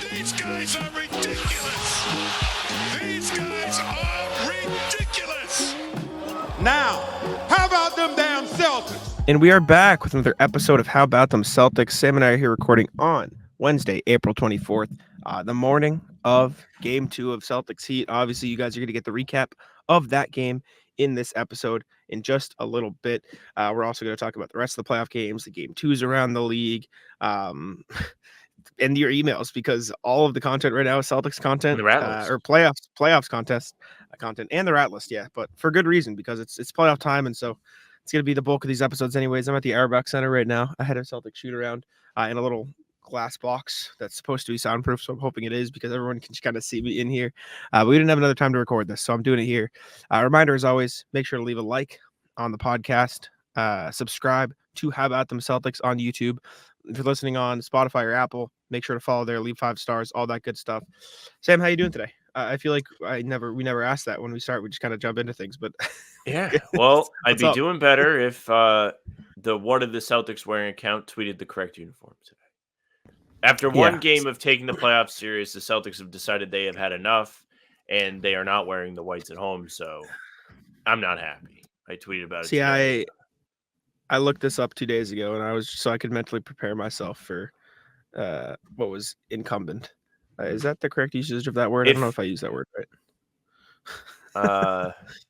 These guys are ridiculous. These guys are ridiculous. Now, how about them damn Celtics? And we are back with another episode of How About Them Celtics. Sam and I are here recording on Wednesday, April 24th, the morning of Game 2 of Celtics Heat. Obviously, you guys are going to get the recap of that game in this episode in just a little bit. We're also going to talk about the rest of the playoff games, the Game 2s around the league, and your emails, because all of the content right now is Celtics content, The rat list. or playoffs contest content, and the rat list. Yeah, but for good reason, because it's playoff time, and so it's going to be the bulk of these episodes anyways. I'm at the Auerbach Center right now ahead of Celtic shoot around in a little glass box that's supposed to be soundproof, so I'm hoping it is, because everyone can kind of see me in here. But we didn't have another time to record this, so I'm doing it here. Reminder, as always, make sure to leave a like on the podcast. Subscribe to How About Them Celtics on YouTube. If you're listening on Spotify or Apple, make sure to follow there, leave 5 stars, all that good stuff. Sam, how you doing today? I feel like we never asked that when we start. We just kind of jump into things, but yeah. Well, I'd be up? doing better if the What Are the Celtics Wearing account tweeted the correct uniform today. After one game of taking the playoffs serious, the Celtics have decided they have had enough, and they are not wearing the whites at home. So I'm not happy. I tweeted about it. See, today. I looked this up 2 days ago, and I was so I could mentally prepare myself for what was incumbent. Is that the correct usage of that word? I don't know if I use that word right.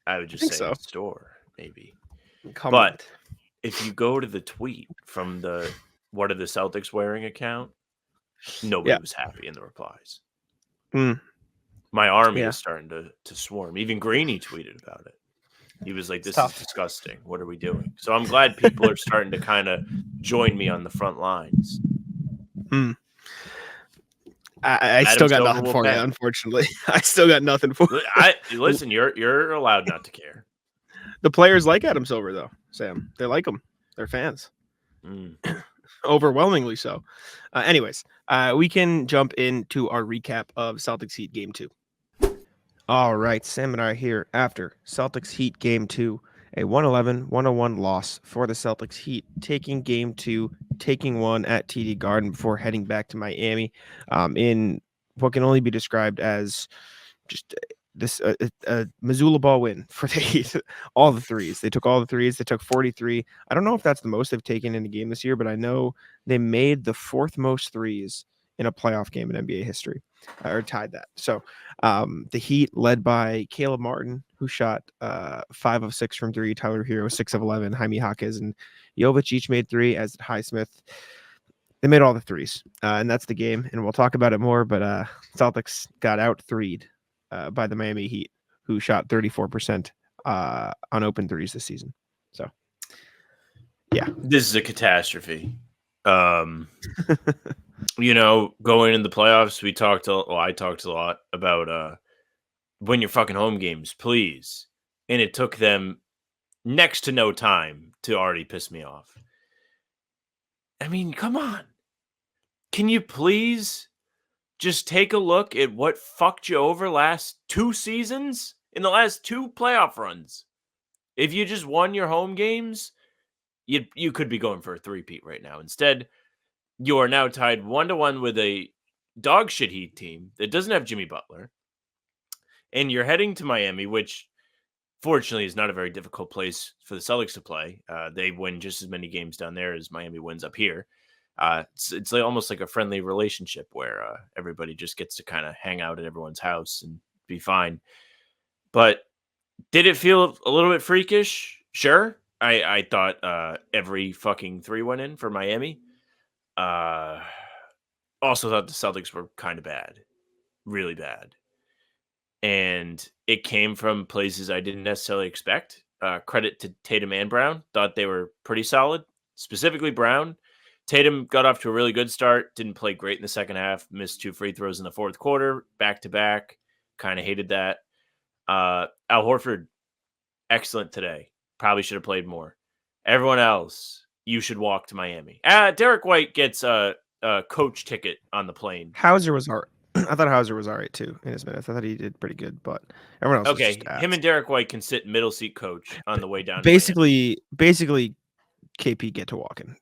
I would just say so. Store, maybe. Incumbent. But if you go to the tweet from the What Are the Celtics Wearing account, nobody was happy in the replies. My army is starting to swarm. Even Greeny tweeted about it. He was like, this is disgusting. What are we doing? So I'm glad people are starting to kind of join me on the front lines. I still got nothing for you, unfortunately. I still got nothing for you. Listen, you're allowed not to care. The players like Adam Silver, though, Sam. They like him. They're fans. Overwhelmingly so. Anyways, we can jump into our recap of Celtics Heat Game 2. All right, Sam and I are here after Celtics Heat Game 2, a 111-101 loss for the Celtics Heat, taking Game 2, taking one at TD Garden before heading back to Miami in what can only be described as just this a Missoula ball win for the Heat. All the threes. They took all the threes. They took 43. I don't know if that's the most they've taken in a game this year, but I know they made the fourth most threes in a playoff game in NBA history, or tied that. So the Heat, led by Caleb Martin, who shot 5 of 6 from 3, Tyler Hero 6 of 11, Jaime Jaquez and Jovic each made 3, as did Highsmith. They made all the threes, and that's the game, and we'll talk about it more, but Celtics got out-threed by the Miami Heat, who shot 34% on open threes this season. So, yeah. This is a catastrophe. Going in the playoffs, I talked a lot about win your fucking home games, please. And it took them next to no time to already piss me off. I mean, come on. Can you please just take a look at what fucked you over last 2 seasons in the last 2 playoff runs? If you just won your home games, you could be going for a 3-peat right now. Instead, you are now tied 1-1 with a dog shit Heat team that doesn't have Jimmy Butler. And you're heading to Miami, which fortunately is not a very difficult place for the Celtics to play. They win just as many games down there as Miami wins up here. It's like almost like a friendly relationship where everybody just gets to kind of hang out at everyone's house and be fine. But did it feel a little bit freakish? Sure. I thought every fucking 3 went in for Miami. Also thought the Celtics were kind of bad, really bad. And it came from places I didn't necessarily expect. Credit to Tatum and Brown. Thought they were pretty solid, specifically Brown. Tatum got off to a really good start, didn't play great in the second half, missed 2 free throws in the fourth quarter, back-to-back. Kind of hated that. Al Horford, excellent today. Probably should have played more. Everyone else, you should walk to Miami. Derek White gets a coach ticket on the plane. Hauser was all right. I thought Hauser was all right, too, in his minutes. I thought he did pretty good, but everyone else Okay, him and Derek White can sit middle seat coach on the way down. Basically, KP get to walking.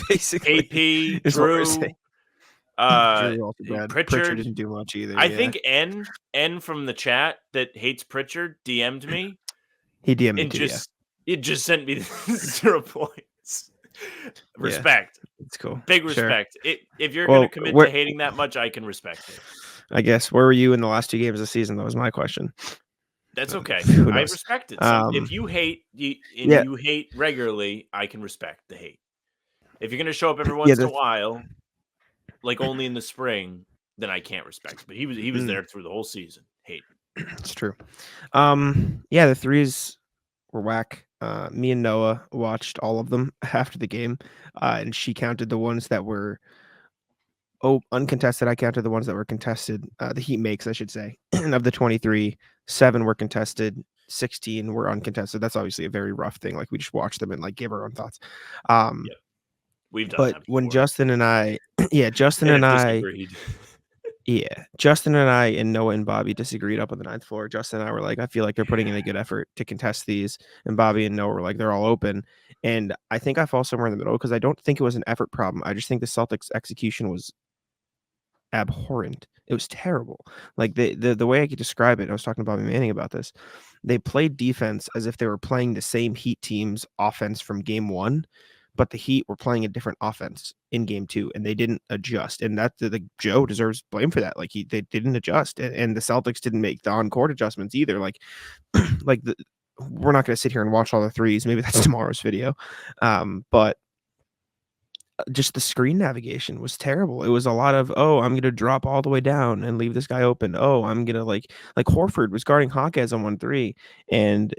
Basically, KP, Drew, Drew also bad. Pritchard didn't do much either. I think N from the chat that hates Pritchard DM'd me. He DM'd me and too, it just sent me 0 points. Respect. It's cool. Big Sure. respect. If you're going to commit to hating that much, I can respect it. I guess. Where were you in the last 2 games of the season? That was my question. That's okay. Who I knows? respect it. If you hate you hate regularly, I can respect the hate. If you're going to show up every once in a while, like only in the spring, then I can't respect it. But he was there through the whole season. Hate. It's true. The threes were whack. Me and Noah watched all of them after the game, and she counted the ones that were uncontested. I counted the ones that were contested. The Heat makes, I should say, and of the 23, 7 were contested, 16 were uncontested. That's obviously a very rough thing. Like we just watched them and like gave our own thoughts. We've done but that when Justin and I, Justin and I and Noah and Bobby disagreed up on the 9th floor. Justin and I were like, I feel like they're putting in a good effort to contest these. And Bobby and Noah were like, they're all open. And I think I fall somewhere in the middle because I don't think it was an effort problem. I just think the Celtics execution was abhorrent. It was terrible. Like the way I could describe it, I was talking to Bobby Manning about this. They played defense as if they were playing the same Heat team's offense from game 1. But the Heat were playing a different offense in game 2, and they didn't adjust. And that Joe deserves blame for that. Like they didn't adjust, and the Celtics didn't make the on-court adjustments either. Like, we're not going to sit here and watch all the threes. Maybe that's tomorrow's video. But just the screen navigation was terrible. It was a lot of, I'm going to drop all the way down and leave this guy open. I'm going to like Horford was guarding Hawkes on 1-3, and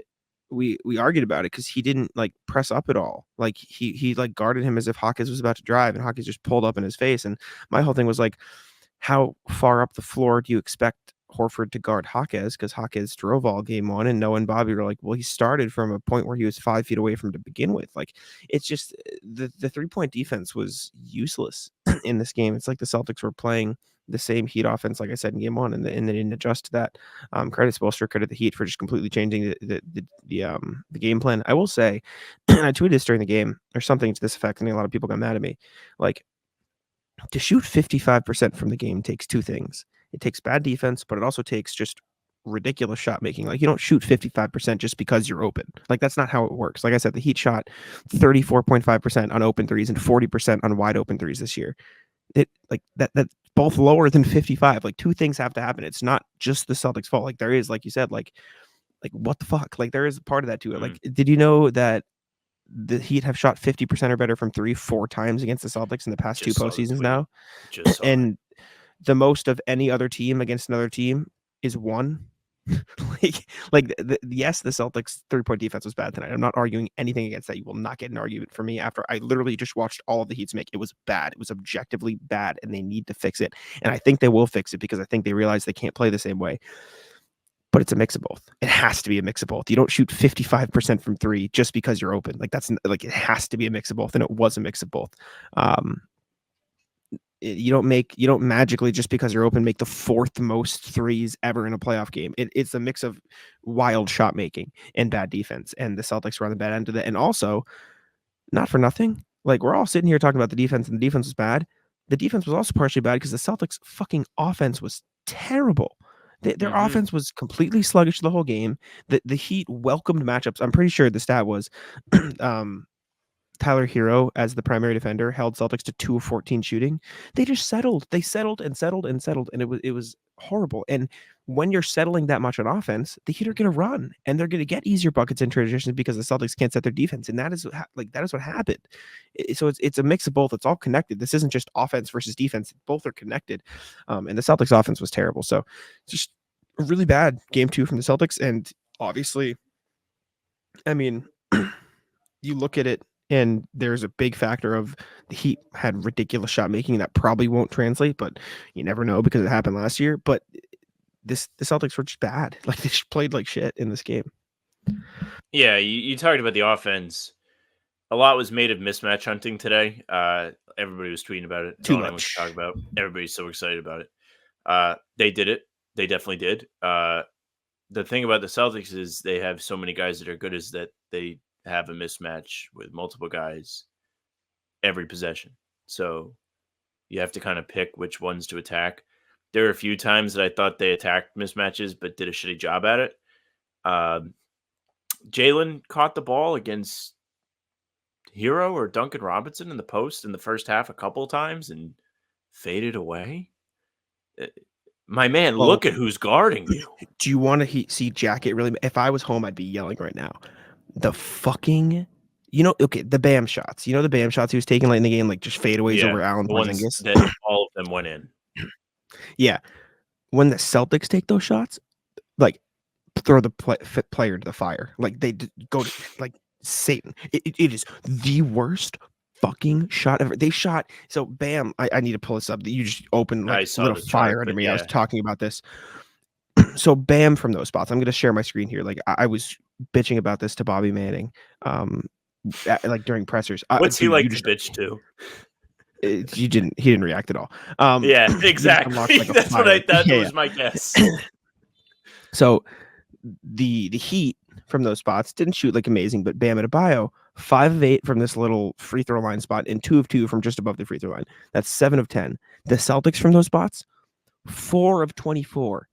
we argued about it because he didn't like press up at all. Like he like guarded him as if Hawkes was about to drive, and Hawkes just pulled up in his face. And my whole thing was like, how far up the floor do you expect Horford to guard Hawkes? Because Hawkes drove all game 1, and Noah and Bobby were like, well, he started from a point where he was 5 feet away from to begin with. Like, it's just the 3-point defense was useless in this game. It's like the Celtics were playing the same Heat offense, like I said in game 1, and they didn't adjust to that. Credit Spoelstra, credit the Heat for just completely changing the game plan. I will say, I tweeted this during the game or something to this effect, and a lot of people got mad at me. Like, to shoot 55% from the game takes 2 things. It takes bad defense, but it also takes just ridiculous shot making. Like, you don't shoot 55% just because you're open. Like, that's not how it works. Like I said, the Heat shot 34.5% on open threes and 40% on wide open threes this year. That's both lower than 55. Like, 2 things have to happen. It's not just the Celtics' fault. Like, there is, like you said, like what the fuck? Like, there is a part of that to it. Like, did you know that the Heat have shot 50% or better from 3 4 times against the Celtics in the past 2 postseasons now? And the most of any other team against another team is 1. Yes, the Celtics 3-point defense was bad tonight. I'm not arguing anything against that. You will not get an argument from me after I literally just watched all of the Heats make. It was bad. It was objectively bad, and they need to fix it. And I think they will fix it because I think they realize they can't play the same way. But it's a mix of both. It has to be a mix of both. You don't shoot 55% from 3 just because you're open. Like, that's like, it has to be a mix of both, and it was a mix of both. You don't magically, just because you're open, make the 4th most threes ever in a playoff game. It's a mix of wild shot making and bad defense, and the Celtics were on the bad end of that. And also, not for nothing, like, we're all sitting here talking about the defense, and the defense was bad. The defense was also partially bad because the Celtics fucking offense was terrible. Their offense was completely sluggish the whole game. The Heat welcomed matchups. I'm pretty sure the stat was Tyler Hero, as the primary defender, held Celtics to 2 of 14 shooting. They just settled. They settled, and it was horrible. And when you're settling that much on offense, the Heat are going to run, and they're going to get easier buckets in transition because the Celtics can't set their defense, and that is what happened. So it's a mix of both. It's all connected. This isn't just offense versus defense. Both are connected, and the Celtics offense was terrible. So just a really bad game 2 from the Celtics, and obviously, I mean, you look at it, and there's a big factor of the Heat had ridiculous shot making that probably won't translate, but you never know because it happened last year. But the Celtics were just bad. Like, they just played like shit in this game. Yeah, you talked about the offense. A lot was made of mismatch hunting today. Everybody was tweeting about it. Too much to talk about. Everybody's so excited about it. They did it. They definitely did. The thing about the Celtics is they have so many guys that are good is that they have a mismatch with multiple guys every possession. So, You have to kind of pick which ones to attack. There were a few times that I thought they attacked mismatches, but did a shitty job at it. Jalen caught the ball against Hero or Duncan Robinson in the post in the first half a couple times and faded away. My man, Well, look at who's guarding you. Do you want to see Jacket really? If I was home, I'd be yelling right now. The fucking, the Bam shots. The Bam shots he was taking late in the game, like just fadeaways over Allen the ones Porzingis. that all of them went in. Yeah. When the Celtics take those shots, like throw the player to the fire. Like they go to like Satan. It is the worst fucking shot ever. They shot. So Bam, I need to pull this up. You just opened like a little fire under me. I was talking about this. So Bam from those spots. I'm going to share my screen here. Like I was bitching about this to Bobby Manning, like during pressers. What's he like to bitch to? He didn't react at all. Yeah, exactly. Like That's what that was my guess. So the Heat from those spots didn't shoot like amazing, but Bam Adebayo 5 of 8 from this little free throw line spot and 2 of 2 from just above the free throw line. That's 7 of 10. The Celtics from those spots 4 of 24.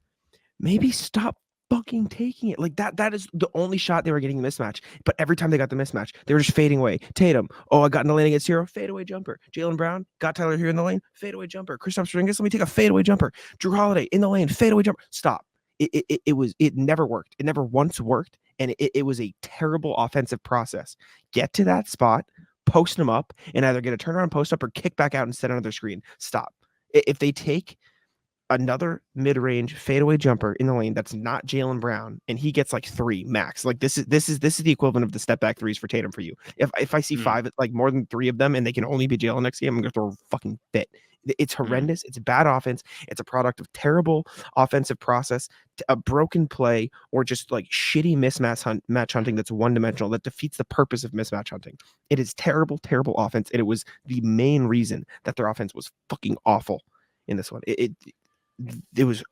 Maybe stop fucking taking it. Like that is the only shot they were getting the mismatch. But every time they got the mismatch, they were just fading away. Tatum, I got in the lane against Hero, fadeaway jumper. Jaylen Brown, got Tyler here in the lane, fadeaway jumper. Kristaps Porzingis, let me take a fadeaway jumper. Drew Holiday in the lane, fadeaway jumper. Stop. It never worked. It never once worked. And it was a terrible offensive process. Get to that spot, post them up, and either get a turnaround post up or kick back out and set another screen. Stop. If they take another mid-range fadeaway jumper in the lane that's not Jaylen Brown, and he gets like 3 max. Like this is the equivalent of the step back threes for Tatum for you. If I see 5, like more than 3 of them, and they can only be Jaylen next game, I'm gonna throw a fucking fit. It's horrendous. It's bad offense. It's a product of terrible offensive process, a broken play, or just like shitty match hunting that's one-dimensional that defeats the purpose of mismatch hunting. It is terrible, terrible offense, and it was the main reason that their offense was fucking awful in this one. It was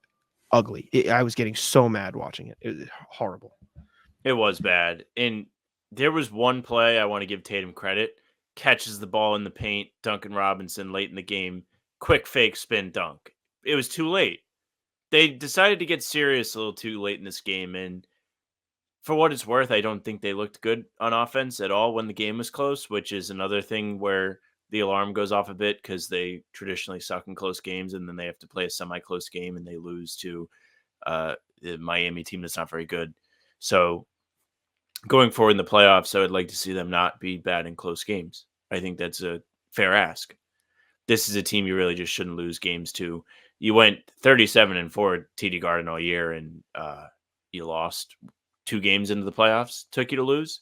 ugly. I was getting so mad watching it. It was horrible. It was bad. And there was one play I want to give Tatum credit. Catches the ball in the paint, Duncan Robinson late in the game. Quick fake spin dunk. It was too late. They decided to get serious a little too late in this game. And for what it's worth, I don't think they looked good on offense at all when the game was close, which is another thing where the alarm goes off a bit because they traditionally suck in close games, and then they have to play a semi-close game and they lose to the Miami team that's not very good. So going forward in the playoffs, I would like to see them not be bad in close games. I think that's a fair ask. This is a team you really just shouldn't lose games to. You went 37-4 at TD Garden all year, and you lost 2 games into the playoffs. Took you to lose.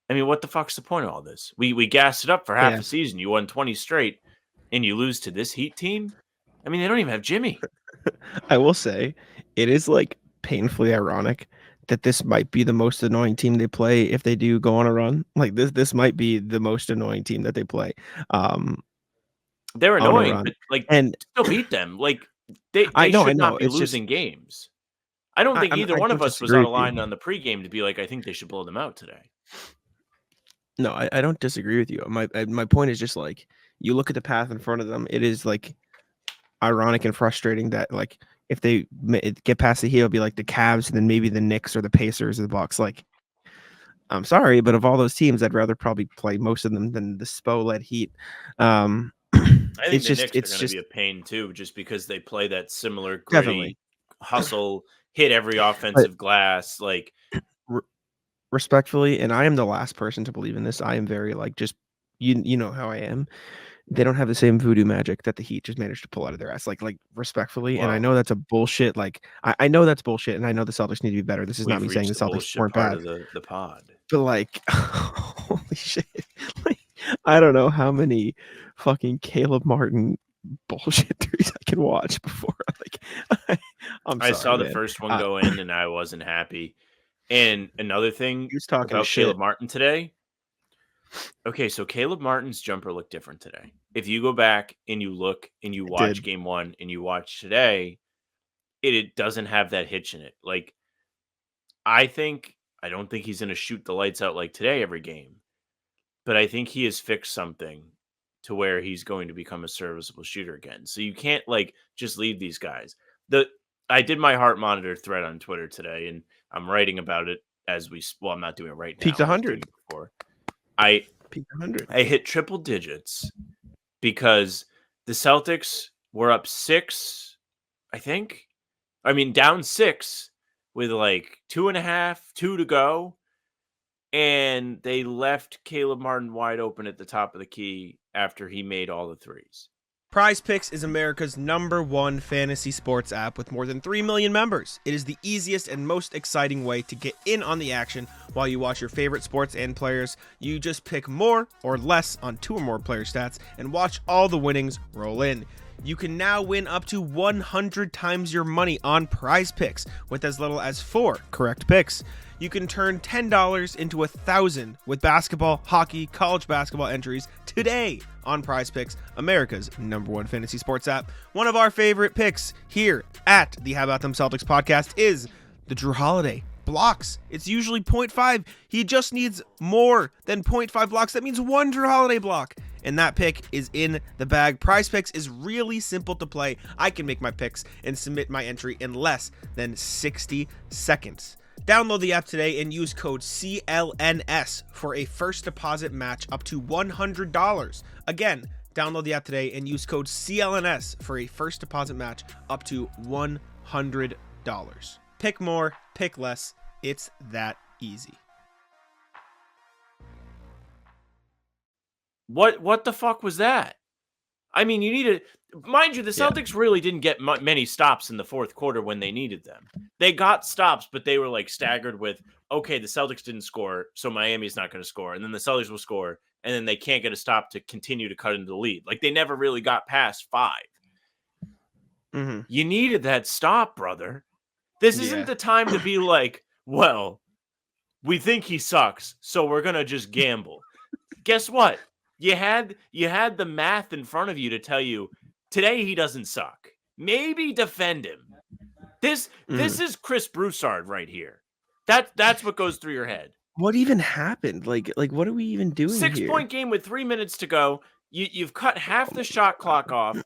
I mean, what the fuck's the point of all this? We gassed it up for half the season. You won 20 straight, and you lose to this Heat team? I mean, they don't even have Jimmy. I will say, it is like painfully ironic that this might be the most annoying team they play if they do go on a run. Like this might be the most annoying team that they play. They're annoying, but still beat them. Like they should not be losing games. I don't think either one of us was on a line on the pregame to be like, I think they should blow them out today. No, I don't disagree with you. My point is just like, you look at the path in front of them. It is like ironic and frustrating that like if they get past the Heat, it'll be like the Cavs and then maybe the Knicks or the Pacers or the Bucks. Like, I'm sorry, but of all those teams, I'd rather probably play most of them than the Spo-led Heat. I think the Knicks are going to be a pain too, just because they play that similar gritty hustle, hit every offensive glass. Like, respectfully, and I am the last person to believe in this. I am very like just you know how I am. They don't have the same voodoo magic that the Heat just managed to pull out of their ass. Like respectfully, and I know that's a bullshit. Like I know that's bullshit, and I know the Celtics need to be better. This is not me saying the Celtics weren't bad. Of the pod, but like, holy shit! Like, I don't know how many fucking Caleb Martin bullshit threes I can watch before. Like, I saw the first one go in, and I wasn't happy. And another thing about Caleb Martin today. Okay, so Caleb Martin's jumper looked different today. If you go back and you look and you watch game 1 and you watch today, it doesn't have that hitch in it. Like, I don't think he's going to shoot the lights out like today every game, but I think he has fixed something to where he's going to become a serviceable shooter again. So you can't just leave these guys. I did my heart monitor thread on Twitter today, and I'm writing about it as I'm not doing it right now. Peaked 100 before. I Peaked 100. I hit triple digits because the Celtics were up 6, I think. I mean, down 6 with 2.5, 2 to go. And they left Caleb Martin wide open at the top of the key after he made all the threes. Prize Picks is America's #1 fantasy sports app with more than 3 million members. It is the easiest and most exciting way to get in on the action while you watch your favorite sports and players. You just pick more or less on 2 or more player stats and watch all the winnings roll in. You can now win up to 100 times your money on Prize Picks with as little as 4 correct picks. You can turn $10 into 1,000 with basketball, hockey, college basketball entries today on Prize Picks, America's #1 fantasy sports app. One of our favorite picks here at the How About Them Celtics podcast is the Drew Holiday blocks. It's usually 0.5. He just needs more than 0.5 blocks. That means 1 Drew Holiday block. And that pick is in the bag. Prize Picks is really simple to play. I can make my picks and submit my entry in less than 60 seconds. Download the app today and use code CLNS for a first deposit match up to $100. Again, download the app today and use code CLNS for a first deposit match up to $100. Pick more, pick less. It's that easy. What the fuck was that? I mean, mind you, the Celtics really didn't get many stops in the fourth quarter when they needed them. They got stops, but they were staggered with, okay, the Celtics didn't score, so Miami's not going to score. And then the Celtics will score, and then they can't get a stop to continue to cut into the lead. They never really got past 5. Mm-hmm. You needed that stop, brother. This isn't the time to be well, we think he sucks, so we're going to just gamble. Guess what? You had the math in front of you to tell you today he doesn't suck. Maybe defend him. This is Chris Broussard right here. That's what goes through your head. What even happened? What are we even doing 6-point game with 3 minutes to go. You've cut half the shot clock off.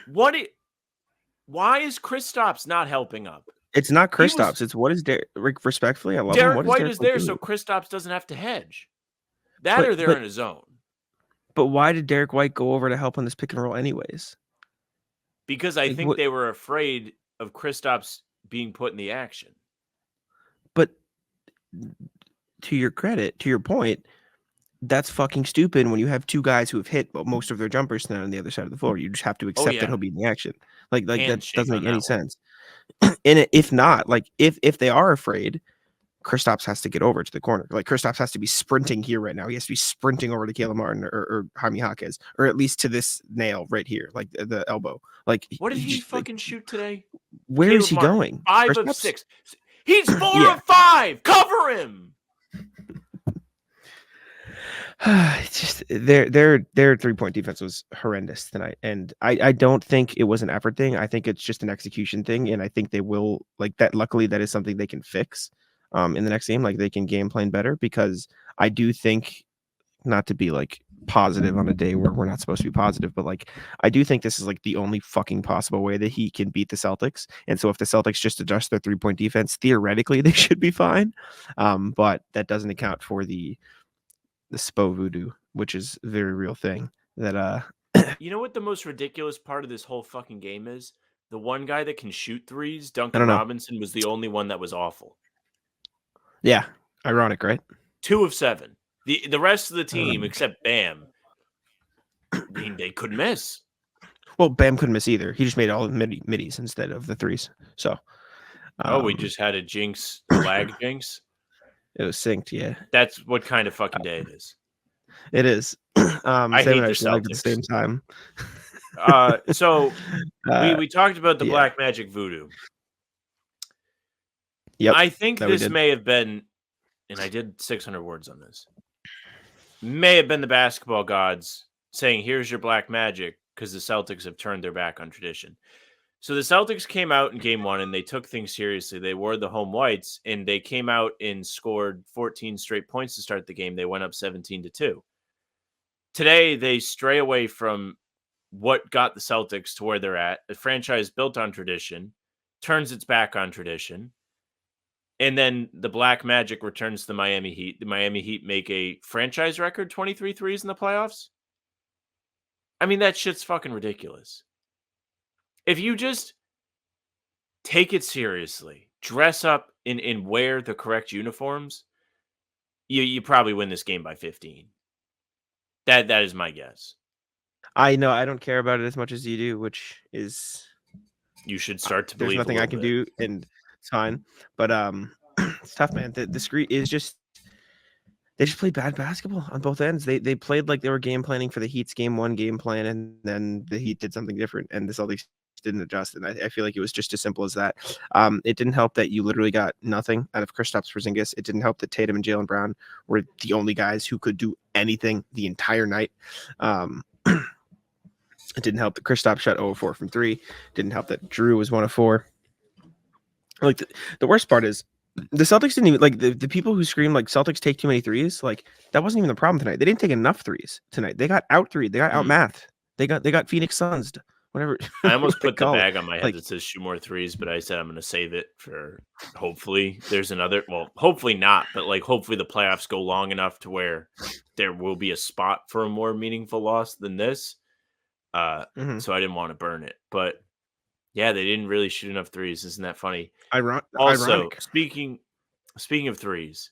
Why is Kristaps not helping up? It's not Kristaps. It's what is Derek? Respectfully, I love him. Derek White is there, so Kristaps doesn't have to hedge. Or they're in his zone. But why did Derek White go over to help on this pick and roll anyways? Because I think they were afraid of Kristaps being put in the action. But to your credit, to your point, that's fucking stupid when you have 2 guys who have hit most of their jumpers now on the other side of the floor. You just have to accept that he'll be in the action. That doesn't make any sense. And if not, if they are afraid, Kristaps has to get over to the corner. Kristaps has to be sprinting here right now. He has to be sprinting over to Caleb Martin or Jaime Jaquez, or at least to this nail right here, the elbow. What did he fucking shoot today? Where Caleb is he Martin, going? 5 Kristaps? of 6. He's 4 of 5. Cover him. It's just their 3-point defense was horrendous tonight, and I don't think it was an effort thing. I think it's just an execution thing, and I think they will that. Luckily, that is something they can fix. In the next game, they can game plan better, because I do think, not to be positive on a day where we're not supposed to be positive, but I do think this is the only fucking possible way that he can beat the Celtics. And so if the Celtics just adjust their 3-point defense, theoretically they should be fine. But that doesn't account for the Spo voodoo, which is a very real thing. That You know what the most ridiculous part of this whole fucking game is? The one guy that can shoot threes, Duncan Robinson, was the only one that was awful. Yeah, ironic, right? 2 of 7. The rest of the team, except Bam, they couldn't miss. Well, Bam couldn't miss either. He just made all the middies instead of the threes. So, we just had a lag jinx. It was synced, yeah. That's what kind of fucking day it is. It is. I hate the Celtics at the same time. So we talked about the Black Magic Voodoo. Yep, I think this may have been, and I did 600 words on this, may have been the basketball gods saying, here's your black magic, because the Celtics have turned their back on tradition. So the Celtics came out in game 1 and they took things seriously. They wore the home whites, and they came out and scored 14 straight points to start the game. They went up 17-2. today they stray away from what got the Celtics to where they're at. A franchise built on tradition, turns its back on tradition. And then the Black Magic returns to the Miami Heat. The Miami Heat make a franchise record 23 threes in the playoffs. I mean, that shit's fucking ridiculous. If you just take it seriously, dress up and wear the correct uniforms, you probably win this game by 15. That is my guess. I know I don't care about it as much as you do, which is You should start to there's believe. nothing I can do, and it's fine. But it's tough, man. The screen is just they just played bad basketball on both ends. They played like they were game planning for the Heat's game one game plan, and then the Heat did something different, and the Celtics didn't adjust. And I feel like it was just as simple as that. It didn't help that you literally got nothing out of Kristaps Porzingis. It didn't help that Tatum and Jaylen Brown were the only guys who could do anything the entire night. It didn't help that Kristaps shot 0 of 4 from 3. Didn't help that Drew was 1 of 4. Like the worst part is the Celtics didn't even like the people who screamed like Celtics take too many threes. Like that wasn't even the problem tonight. They didn't take enough threes tonight. They got out three. They got out mathed. They got Phoenix Suns. Whatever. I almost put the bag it. on my head Like, that says shoot more threes, but I said I'm going to save it for hopefully there's another. Well, hopefully not, but like hopefully the playoffs go long enough to where there will be a spot for a more meaningful loss than this. So I didn't want to burn it, but yeah, they didn't really shoot enough threes. Isn't that funny? Ironic. Speaking of threes,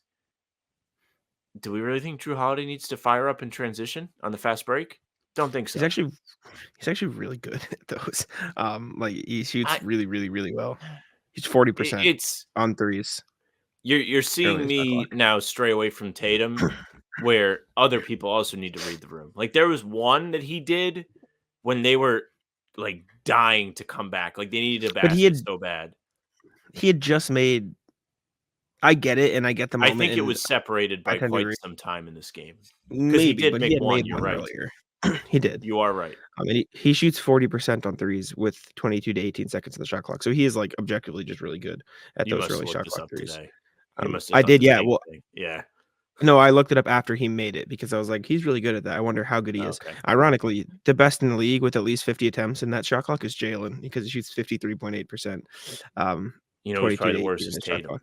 do we really think Drew Holiday needs to fire up in transition on the fast break? Don't think so. He's actually really good at those. Like he shoots really, really, really well. He's 40% on threes. You're seeing me now stray away from Tatum, where other people also need to read the room. Like there was one that he did when they were like dying to come back. Like they needed a basket so bad. He had just made. I get it, and I get the moment. I think it was separated by quite some time in this game. Maybe he did but make he had one. Made You're one right. earlier. He did. You are right. I mean, he shoots 40% on threes with 22 to 18 seconds in the shot clock. So he is like objectively just really good at those early shot clock threes. I did, yeah. Well, yeah. No, I looked it up after he made it because I was like, he's really good at that. I wonder how good he is. Ironically, the best in the league with at least 50 attempts in that shot clock is Jaylen because he shoots 53.8%. You know, who's probably the worst is Tatum.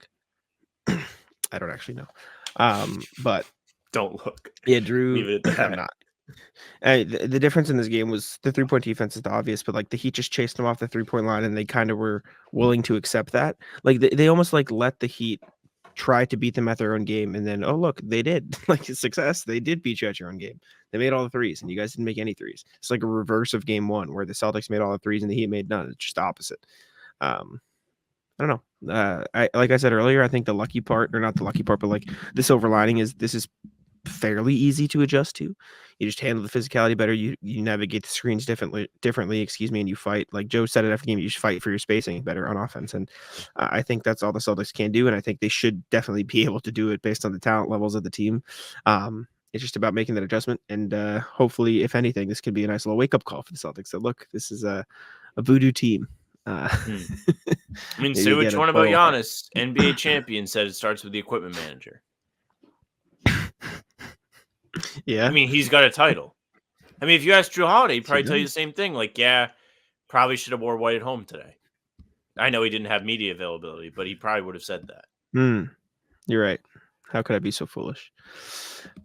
I don't actually know. But don't look. Yeah, Drew. I'm not. The difference in this game was the 3-point defense is the obvious, but like the Heat just chased them off the 3-point line, and they kind of were willing to accept that. Like they almost like let the Heat try to beat them at their own game, and then look, they did. Like success, they did beat you at your own game. They made all the threes, and you guys didn't make any threes. It's like a reverse of game one, where the Celtics made all the threes and the Heat made none. It's just the opposite. I don't know. Like I said earlier, I think the lucky part, or not the lucky part, but like the silver lining is this is fairly easy to adjust to. You just handle the physicality better. You navigate the screens differently, and you fight. Like Joe said it after the game, you just fight for your spacing better on offense. And I think that's all the Celtics can do. And I think they should definitely be able to do it based on the talent levels of the team. It's just about making that adjustment. And hopefully, if anything, this could be a nice little wake-up call for the Celtics. So look, this is a voodoo team. I mean, say what you want about Giannis. NBA champion said it starts with the equipment manager. Yeah. I mean, he's got a title. I mean, if you ask Drew Holiday, he'd probably tell you the same thing. Like, yeah, probably should have wore white at home today. I know he didn't have media availability, but he probably would have said that. You're right. How could I be so foolish?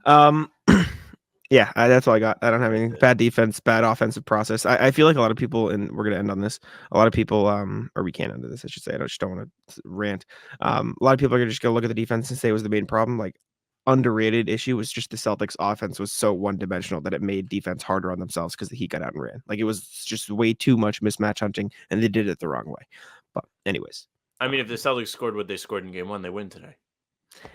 Yeah, that's all I got. I don't have anything. Bad defense, bad offensive process. I feel like a lot of people, and we're going to end on this, a lot of people, or we can't end on this, I should say. I just don't want to rant. A lot of people are just going to look at the defense and say it was the main problem. Like, underrated issue was just the Celtics offense was so one-dimensional that it made defense harder on themselves because the Heat got out and ran. Like, it was just way too much mismatch hunting, and they did it the wrong way. But anyways. I mean, if the Celtics scored what they scored in game one, they win today.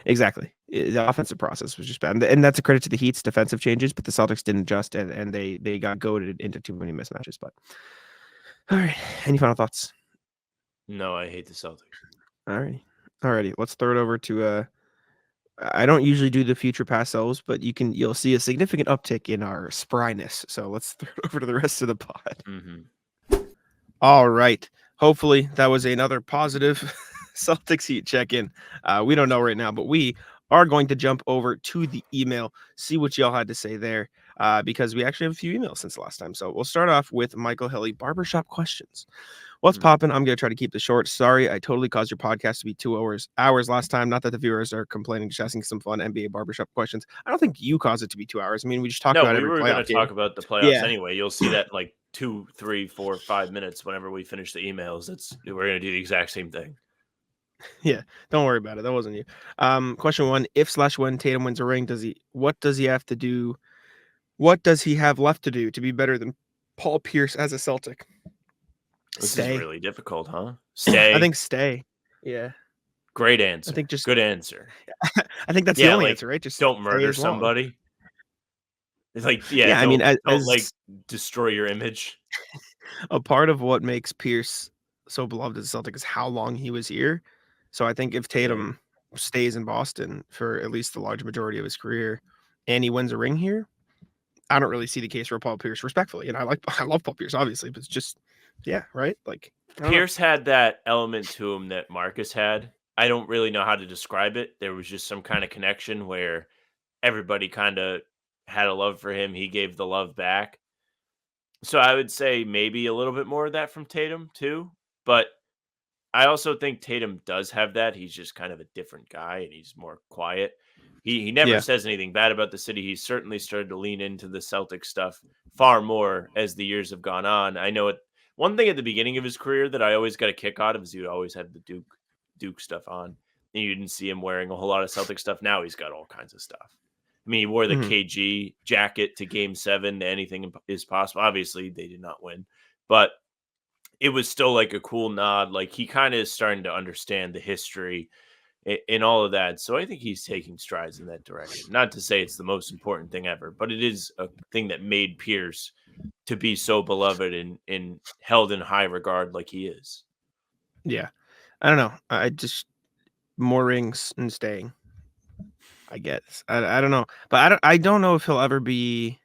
Exactly. The offensive process was just bad. And that's a credit to the Heat's defensive changes, but the Celtics didn't adjust, and they got goaded into too many mismatches. But all right. Any final thoughts? No, I hate the Celtics. All righty. Let's throw it over to I don't usually do the future past selves, but you'll see a significant uptick in our spryness. So let's throw it over to the rest of the pod. All right. Hopefully that was another positive Celtics Heat check-in. We don't know right now, but we are going to jump over to the email, see what y'all had to say there. because we actually have a few emails since the last time. So we'll start off with Michael Hilly, barbershop questions. What's popping? I'm going to try to keep this short. Sorry, I totally caused your podcast to be 2 hours last time. Not that the viewers are complaining, just asking some fun NBA barbershop questions. I don't think you caused it to be 2 hours. I mean, we just talked No, about we every were playoff going to game. talk about the playoffs anyway. You'll see that in like 2, 3, 4, 5 minutes whenever we finish the emails. We're going to do the exact same thing. Yeah, don't worry about it. That wasn't you. Question 1: If/when Tatum wins a ring, what does he have to do? What does he have left to do to be better than Paul Pierce as a Celtic? This Stay. is really difficult, huh? Stay. I think stay. Yeah. Great answer. I think just good answer. I think that's the only answer, right? Just don't stay murder as long. somebody. It's like, I mean, don't like destroy your image. A part of what makes Pierce so beloved as a Celtic is how long he was here. So I think if Tatum stays in Boston for at least the large majority of his career and he wins a ring here, I don't really see the case for Paul Pierce, respectfully. And I love Paul Pierce, obviously, but it's just, right? Like, Pierce had that element to him that Marcus had. I don't really know how to describe it. There was just some kind of connection where everybody kind of had a love for him. He gave the love back. So I would say maybe a little bit more of that from Tatum too. But I also think Tatum does have that. He's just kind of a different guy and he's more quiet. He never says anything bad about the city. He's certainly started to lean into the Celtic stuff far more as the years have gone on. I know it. One thing at the beginning of his career that I always got a kick out of is he always had the Duke stuff on. And you didn't see him wearing a whole lot of Celtic stuff. Now he's got all kinds of stuff. I mean, he wore the KG jacket to Game 7. Anything is possible. Obviously, they did not win. But it was still like a cool nod. Like he kind of is starting to understand the history and all of that. So I think he's taking strides in that direction. Not to say it's the most important thing ever, but it is a thing that made Pierce to be so beloved and held in high regard like he is. Yeah. I don't know. I just more rings and staying, I guess. I don't know. But I don't know if he'll ever be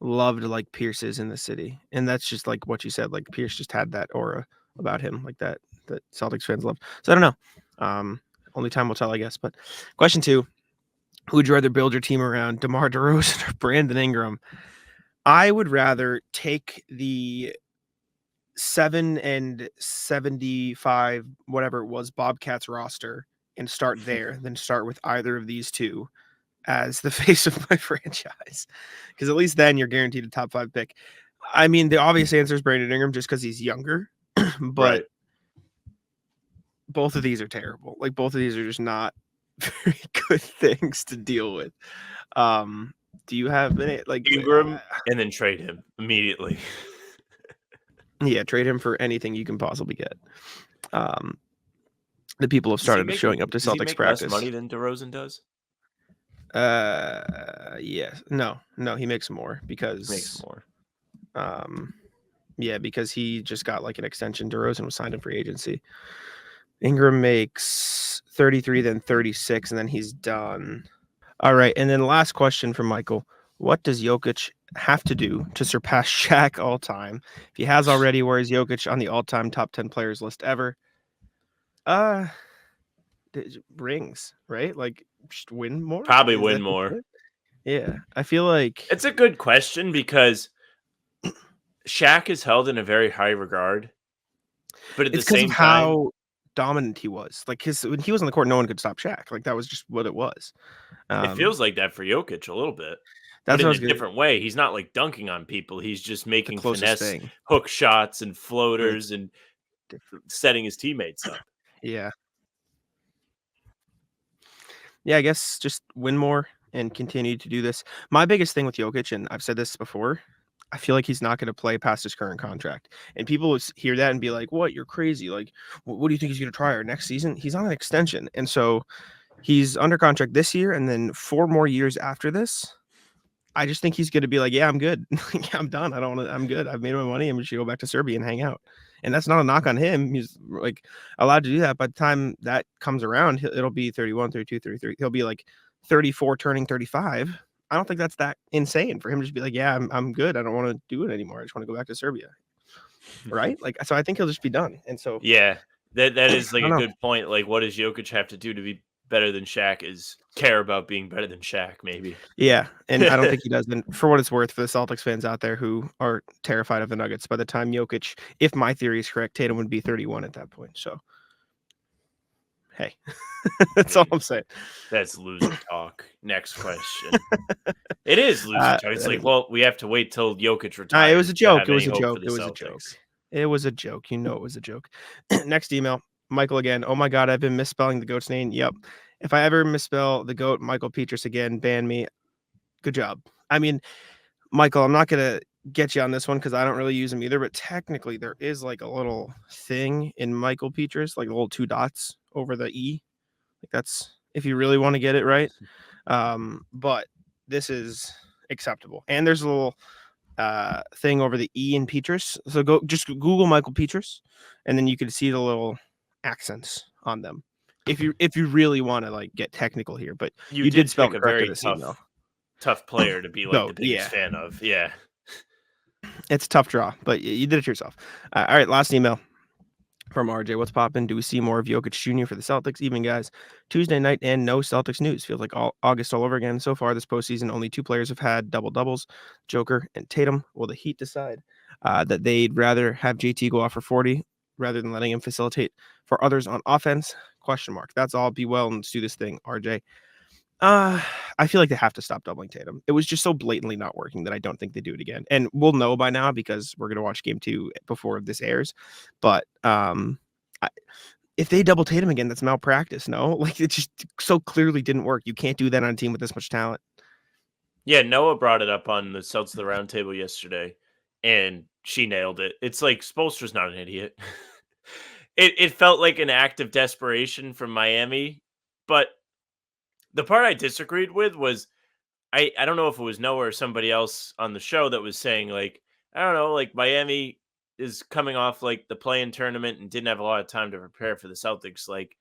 loved like Pierce is in the city. And that's just like what you said. Like Pierce just had that aura about him, like that Celtics fans love. So I don't know. Only time will tell, I guess. But question 2: who would you rather build your team around, DeMar DeRozan or Brandon Ingram? I would rather take the 7 and 75, whatever it was, Bobcats roster and start there than start with either of these two as the face of my franchise. Because at least then you're guaranteed a top 5 pick. I mean, the obvious answer is Brandon Ingram just because he's younger, but both of these are terrible. Like both of these are just not very good things to deal with. Do you have any like Ingram and then trade him immediately? Yeah, trade him for anything you can possibly get. The people have started showing up to Celtics practice. Less money than DeRozan does? Yes. No, he makes more because because he just got like an extension. DeRozan was signed in free agency. Ingram makes 33, then 36, and then he's done. All right, and then last question from Michael. What does Jokic have to do to surpass Shaq all time? If he has already, where is Jokic on the all-time top 10 players list ever? Rings, right? Like, just win more? Probably win more. Yeah, I feel like... It's a good question because Shaq is held in a very high regard. But at the same time... how dominant he was. Like, when he was on the court, no one could stop Shaq. Like, that was just what it was. It feels like that for Jokic a little bit. That's but in a different way. He's not like dunking on people. He's just making finesse thing. Hook shots and floaters and setting his teammates up. Yeah. Yeah, I guess just win more and continue to do this. My biggest thing with Jokic, and I've said this before, I feel like he's not going to play past his current contract. And people would hear that and be like, what? You're crazy. Like, what do you think he's going to try? Or next season? He's on an extension. And so he's under contract this year and then 4 more years after this. I just think he's going to be like, yeah, I'm good. I'm done. I'm good. I've made my money. I'm just going to go back to Serbia and hang out. And that's not a knock on him. He's like allowed to do that. By the time that comes around, it'll be 31, 32, 33. He'll be like 34 turning 35. I don't think that's that insane for him to just be like, yeah, I'm good. I don't want to do it anymore. I just want to go back to Serbia. Right? Like, so I think he'll just be done. And so, yeah, that is like a good point. Like, what does Jokic have to do to be better than Shaq is care about being better than Shaq, maybe. Yeah, and I don't think he does. And for what it's worth, for the Celtics fans out there who are terrified of the Nuggets, by the time Jokic, if my theory is correct, Tatum would be 31 at that point. So, hey, that's all I'm saying. That's loser talk. Next question. It is loser talk. It's like, well, we have to wait till Jokic retires. It was a joke. It was a joke. It was a joke. It was a joke. You know it was a joke. Next email, Michael again. Oh my God, I've been misspelling the GOAT's name. Yep. If I ever misspell the GOAT, Michael Petrus again, ban me. Good job. I mean, Michael, I'm not going to get you on this one because I don't really use him either, but technically there is like a little thing in Michael Petrus, like little 2 dots over the E. Like that's if you really want to get it right. But this is acceptable. And there's a little thing over the E in Petrus. So just Google Michael Petrus, and then you can see the little accents on them. If you really want to like get technical here, but you did spell pick it a correct very in this email. tough player to be like the biggest fan of. Yeah. It's a tough draw, but you did it yourself. All right, last email from RJ. What's poppin'? Do we see more of Jokic Jr. for the Celtics? Even guys, Tuesday night and no Celtics news. Feels like August all over again. So far this postseason, only 2 players have had double-doubles, Joker and Tatum. Will the Heat decide that they'd rather have JT go off for 40 rather than letting him facilitate for others on offense? Question mark. That's all. Be well and let's do this thing, RJ. I feel like they have to stop doubling Tatum. It was just so blatantly not working that I don't think they do it again. And we'll know by now because we're going to watch game 2 before this airs. But if they double Tatum again, that's malpractice. No, like it just so clearly didn't work. You can't do that on a team with this much talent. Yeah, Noah brought it up on the Celtics the Roundtable yesterday, and she nailed it. It's like Spoelstra's not an idiot. It felt like an act of desperation from Miami, but the part I disagreed with was I don't know if it was Noah or somebody else on the show that was saying like, I don't know, like Miami is coming off like the play-in tournament and didn't have a lot of time to prepare for the Celtics. Like,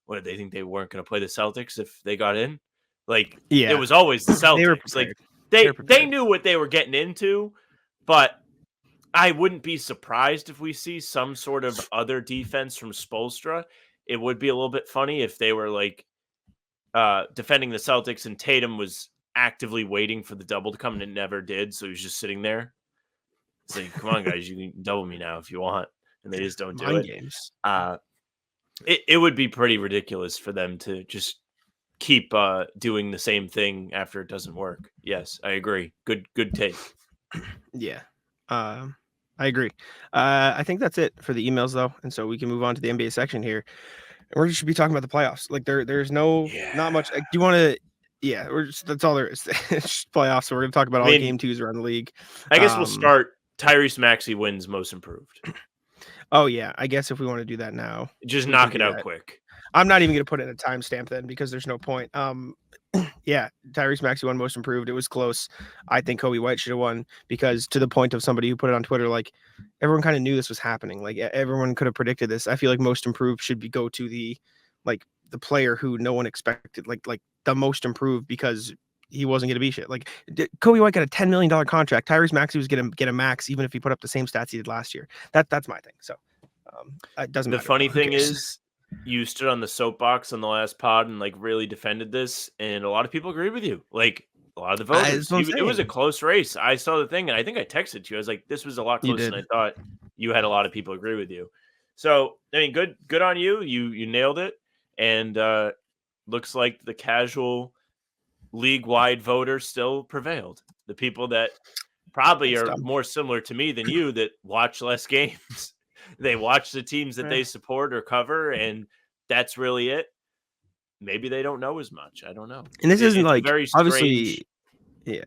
what did they think they weren't going to play the Celtics if they got in? Like, Yeah, it was always the Celtics. They were like prepared. they knew what they were getting into, but I wouldn't be surprised if we see some sort of other defense from Spoelstra. It would be a little bit funny if they were like defending the Celtics and Tatum was actively waiting for the double to come and it never did. So he was just sitting there. It's like, come on, guys, you can double me now if you want. And they just don't do Mind it. games. It would be pretty ridiculous for them to just keep doing the same thing after it doesn't work. Yes, I agree. Good take. Yeah. I agree. I think that's it for the emails though. And so we can move on to the NBA section here. And we should be talking about the playoffs. Like there's not much. Like, do you want to? Yeah, that's all there is. It's just playoffs. So we're gonna talk about all the game 2s around the league. I guess we'll start. Tyrese Maxey wins most improved. Oh yeah, I guess if we want to do that now, just knock it out quick. I'm not even gonna put in a timestamp then because there's no point. Yeah, Tyrese Maxey won most improved. It was close. I think Kobe White should have won because to the point of somebody who put it on Twitter, like everyone kind of knew this was happening. Like everyone could have predicted this. I feel like most improved should go to the player who no one expected, like the most improved because he wasn't going to be shit. Like Kobe White got a $10 million contract. Tyrese Maxey was going to get a max even if he put up the same stats he did last year. That's my thing. So it doesn't matter. The funny thing is, you stood on the soapbox on the last pod and like really defended this, and a lot of people agree with you. Like a lot of the voters, it was a close race. I saw the thing, and I think I texted to you. I was like, "This was a lot closer than I thought." You had a lot of people agree with you. So I mean, good on you. You nailed it, and looks like the casual league-wide voter still prevailed. The people that probably are more similar to me than you that watch less games. They watch the teams that they support or cover, and that's really it. Maybe they don't know as much. I don't know. And this isn't like very obviously, yeah.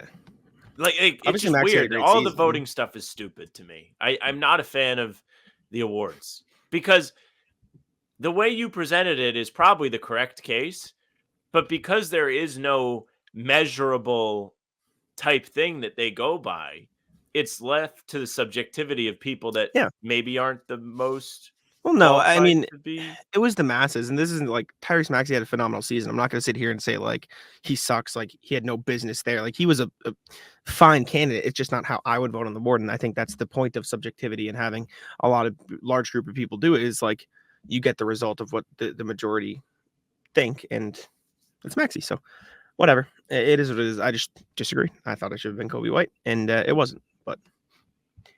Like it's just weird. All the voting stuff is stupid to me. I'm not a fan of the awards because the way you presented it is probably the correct case, but because there is no measurable type thing that they go by, it's left to the subjectivity of people that maybe aren't the most. Well, no, I mean, it was the masses, and this isn't like Tyrese Maxey had a phenomenal season. I'm not going to sit here and say like he sucks, like he had no business there. Like he was a fine candidate. It's just not how I would vote on the board, and I think that's the point of subjectivity and having a large group of people do it is like you get the result of what the majority stink, and it's Maxey. So whatever. It is what it is. I just disagree. I thought it should have been Kobe White, and it wasn't. But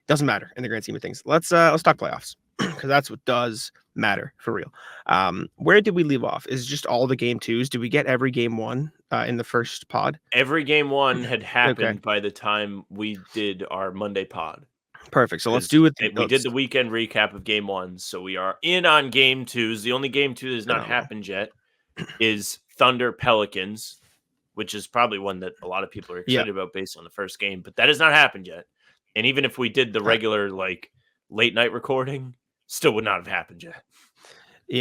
doesn't matter in the grand scheme of things. Let's talk playoffs because that's what does matter for real. Where did we leave off? Is it just all the game twos? Did we get every game one in the first pod? Every game one had happened Okay. by the time we did our Monday pod. Perfect. So let's do it. We did the weekend recap of game one, so we are in on game twos. The only game two that has not happened yet is Thunder Pelicans, which is probably one that a lot of people are excited about based on the first game, but that has not happened yet. And even if we did the regular late night recording, still would not have happened yet.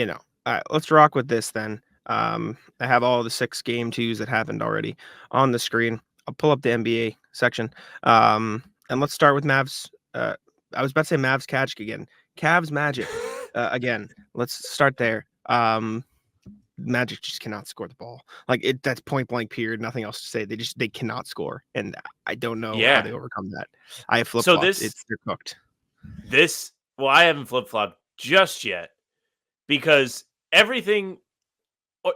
All right, let's rock with this then. I have all the 6 game twos that happened already on the screen. I'll pull up the NBA section. And let's start with Mavs. I was about to say Mavs catch again. Cavs Magic again. Let's start there. Magic just cannot score the ball. That's point blank period. Nothing else to say. They cannot score, and I don't know how they overcome that. I have flip flopped. They're cooked. I haven't flip flopped just yet because everything.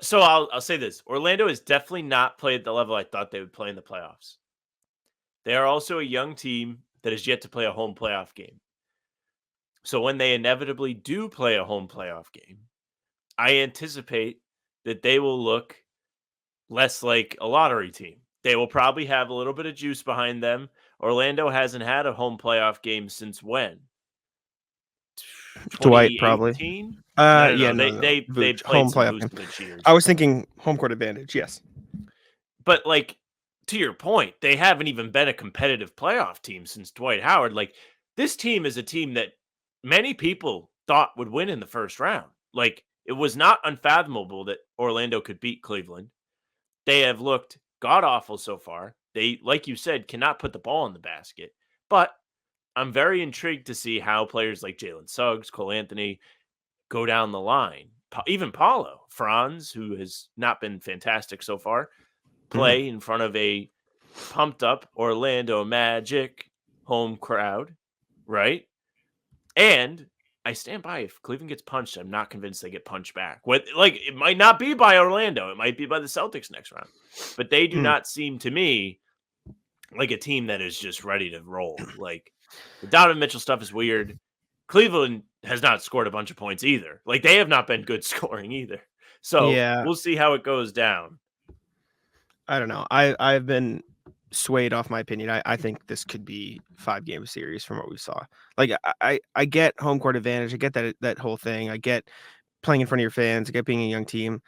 So I'll say this: Orlando has definitely not played at the level I thought they would play in the playoffs. They are also a young team that has yet to play a home playoff game. So when they inevitably do play a home playoff game, I anticipate that they will look less like a lottery team. They will probably have a little bit of juice behind them. Orlando hasn't had a home playoff game since when? Dwight, probably. No. They've played home some playoff Vucevic years. I was thinking home court advantage, yes. But to your point, they haven't even been a competitive playoff team since Dwight Howard. This team is a team that many people thought would win in the first round. It was not unfathomable that Orlando could beat Cleveland. They have looked god-awful so far. They, like you said, cannot put the ball in the basket. But I'm very intrigued to see how players like Jalen Suggs, Cole Anthony go down the line. Even Paulo, Franz, who has not been fantastic so far, play in front of a pumped-up Orlando Magic home crowd, right? And I stand by. If Cleveland gets punched, I'm not convinced they get punched back. It might not be by Orlando. It might be by the Celtics next round. But they do not seem to me like a team that is just ready to roll. The Donovan Mitchell stuff is weird. Cleveland has not scored a bunch of points either. They have not been good scoring either. So we'll see how it goes down. I don't know. I've been swayed off my opinion. I think this could be 5-game series from what we saw. I get home court advantage. I get that whole thing. I get playing in front of your fans. I get being a young team.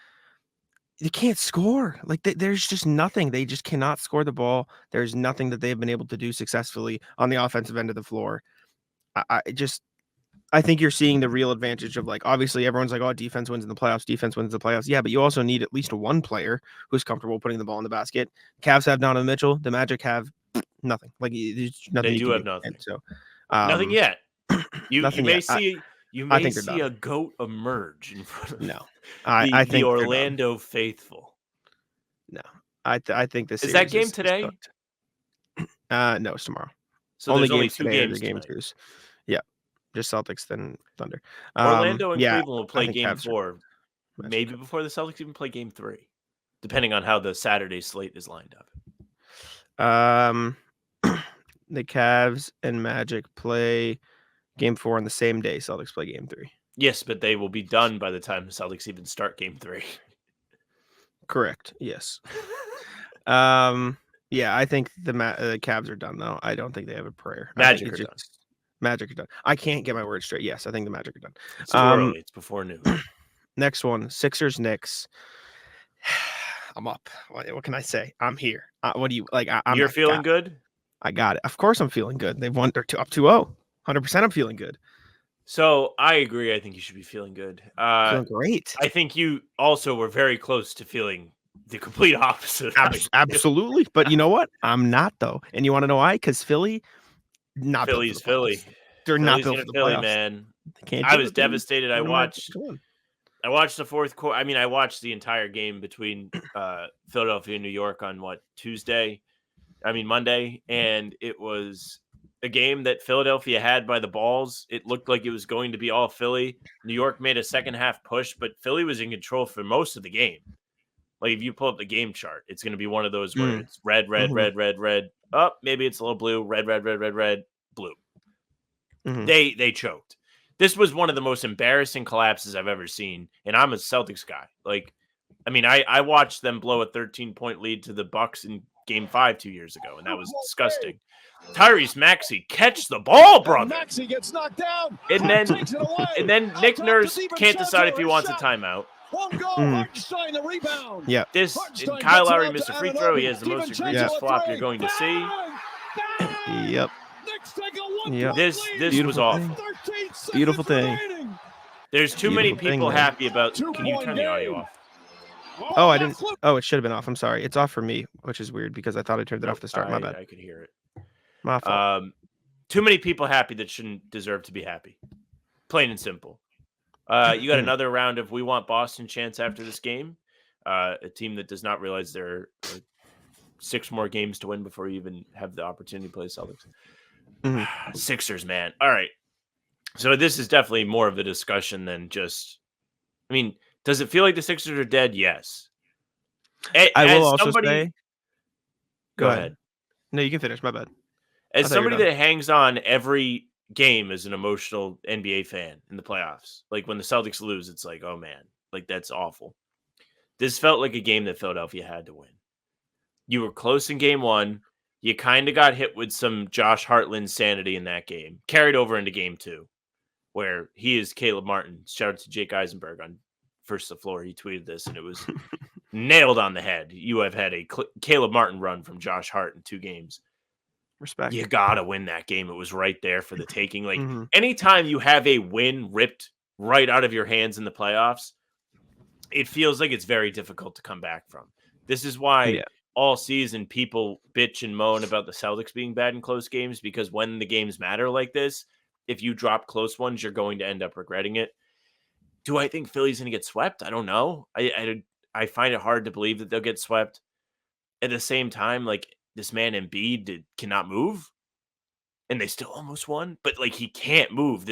They can't score. There's just nothing. They just cannot score the ball. There's nothing that they've been able to do successfully on the offensive end of the floor. I think you're seeing the real advantage of obviously everyone's oh, defense wins in the playoffs. Defense wins the playoffs. Yeah, but you also need at least one player who's comfortable putting the ball in the basket. Cavs have Donovan Mitchell. The Magic have nothing. There's nothing. They do have nothing. And so nothing yet. You may see a goat emerge in front of I think the Orlando faithful. No, I think this is that game today. No, it's tomorrow. So only there's games only 2 today games. Game twos. Yeah, just Celtics then Thunder. Orlando and Cleveland will play game Cavs 4, maybe before the Celtics even play game 3, depending on how the Saturday slate is lined up. The Cavs and Magic play game 4 on the same day. Celtics play game 3. Yes, but they will be done by the time the Celtics even start game 3. Correct. Yes. Yeah, I think the Cavs are done though. I don't think they have a prayer. Magic are done. Magic are done. I can't get my words straight. Yes, I think the Magic are done. It's too early. It's before noon. Next one, Sixers Knicks. I'm up. What can I say? I'm here. What do you like? You're feeling good? I got it. Of course I'm feeling good. They've won. They're up 2-0. 100% I'm feeling good. So I agree. I think you should be feeling good. Feeling great. I think you also were very close to feeling the complete opposite. Absolutely. But you know what? I'm not though. And you want to know why? Because Philly's Philly. They're not built for the Philly, playoffs. Man. I was devastated. I watched the fourth quarter. I mean, I watched the entire game between Philadelphia and New York on Monday, and it a game that Philadelphia had by the balls. It looked like it was going to be all Philly. New York made a second half push, but Philly was in control for most of the game. Like if you pull up the game chart, it's going to be one of those where it's red, red, red, red, red. Oh, maybe it's a little blue, red, red, red, red, red, blue. They choked. This was one of the most embarrassing collapses I've ever seen, and I'm a Celtics guy. Like, I mean, I watched them blow a 13-point lead to the Bucks in Game 5 2 years ago, and that was disgusting. Tyrese Maxey, catch the ball, brother. Maxey gets knocked down. And then Nick Nurse can't decide if he wants a timeout. Won't go. Hartenstein, the rebound. Yeah. This and Kyle Lowry missed a free throw. He has the most egregious flop you're going to see. Yep. This was awful. Beautiful thing. There's too many people happy about. Can you turn the audio off? Oh, I didn't. Oh, it should have been off. I'm sorry. It's off for me, which is weird because I thought I turned it off to start. My bad. I could hear it. My fault. Too many people happy that shouldn't deserve to be happy. Plain and simple. You got another round of We Want Boston chants after this game. A team that does not realize there are 6 more games to win before you even have the opportunity to play Celtics. Sixers, man. All right. So this is definitely more of a discussion than just. I mean, does it feel like the Sixers are dead? Yes. I will also say. Go ahead. No, you can finish. My bad. As somebody that hangs on every game as an emotional NBA fan in the playoffs, like when the Celtics lose, it's like, oh man, like that's awful. This felt like a game that Philadelphia had to win. You were close in game 1. You kind of got hit with some Josh Hart sanity in that game, carried over into game 2, where he is Caleb Martin. Shout out to Jake Eisenberg on First the Floor. He tweeted this and it was nailed on the head. You have had a Caleb Martin run from Josh Hart in 2 games. Respect. You gotta win that game. It was right there for the taking. Like anytime you have a win ripped right out of your hands in the playoffs, it feels like it's very difficult to come back from. This is why all season people bitch and moan about the Celtics being bad in close games, because when the games matter like this, if you drop close ones, you're going to end up regretting it. Do I think Philly's going to get swept? I don't know. I find it hard to believe that they'll get swept. At the same time, like, this man Embiid cannot move, and they still almost won. But like he can't move.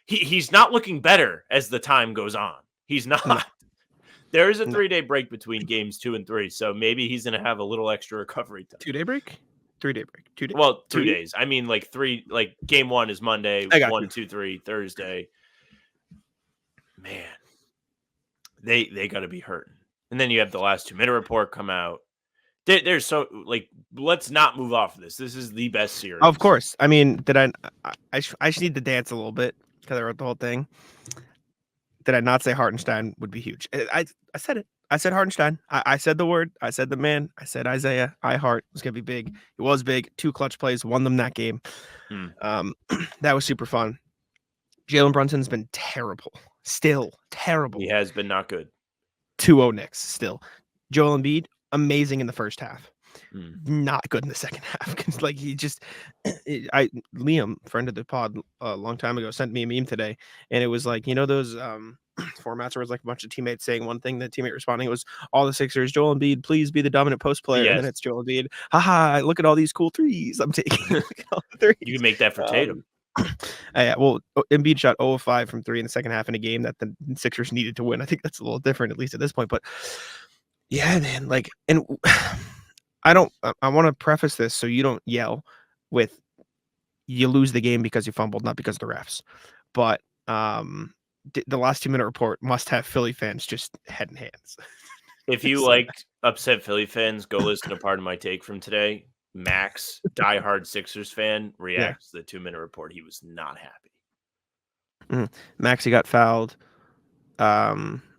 He's not looking better as the time goes on. He's not. No. There is a 3-day break between games 2 and 3, so maybe he's going to have a little extra recovery time. 2-day break, 3-day break, 2 days. Well, 2 days. I mean, like 3. Like game 1 is Monday. 1, 2, 3 Thursday. Man, they got to be hurting. And then you have the last 2-minute report come out. There's so like let's not move off of this. This is the best series. Of course. I mean, I just need to dance a little bit because I wrote the whole thing. Did I not say Hartenstein would be huge? I said it. I said Hartenstein. I said the word. I said the man. I said Isaiah. Heart was gonna be big. It was big. 2 clutch plays won them that game. That was super fun. Jalen Brunson's been terrible. Still terrible. He has been not good. 2-0 Knicks still. Joel Embiid. Amazing in the first half, not good in the second half. Because like he just, Liam, friend of the pod, a long time ago, sent me a meme today, and it was like those formats where it's like a bunch of teammates saying one thing, the teammate responding. It was all the Sixers. Joel Embiid, please be the dominant post player, and then it's Joel Embiid. Haha! Look at all these cool threes I'm taking. You can make that for Tatum. Yeah, well, Embiid shot 0 of 5 from 3 in the second half in a game that the Sixers needed to win. I think that's a little different, at least at this point, but. Yeah, man. Like, and I want to preface this so you don't yell with you lose the game because you fumbled, not because of the refs. But the last 2-minute report must have Philly fans just head in hands. If you liked upset Philly fans, go listen to part of my take from today. Max, diehard Sixers fan, reacts to the 2-minute report. He was not happy. Maxey got fouled.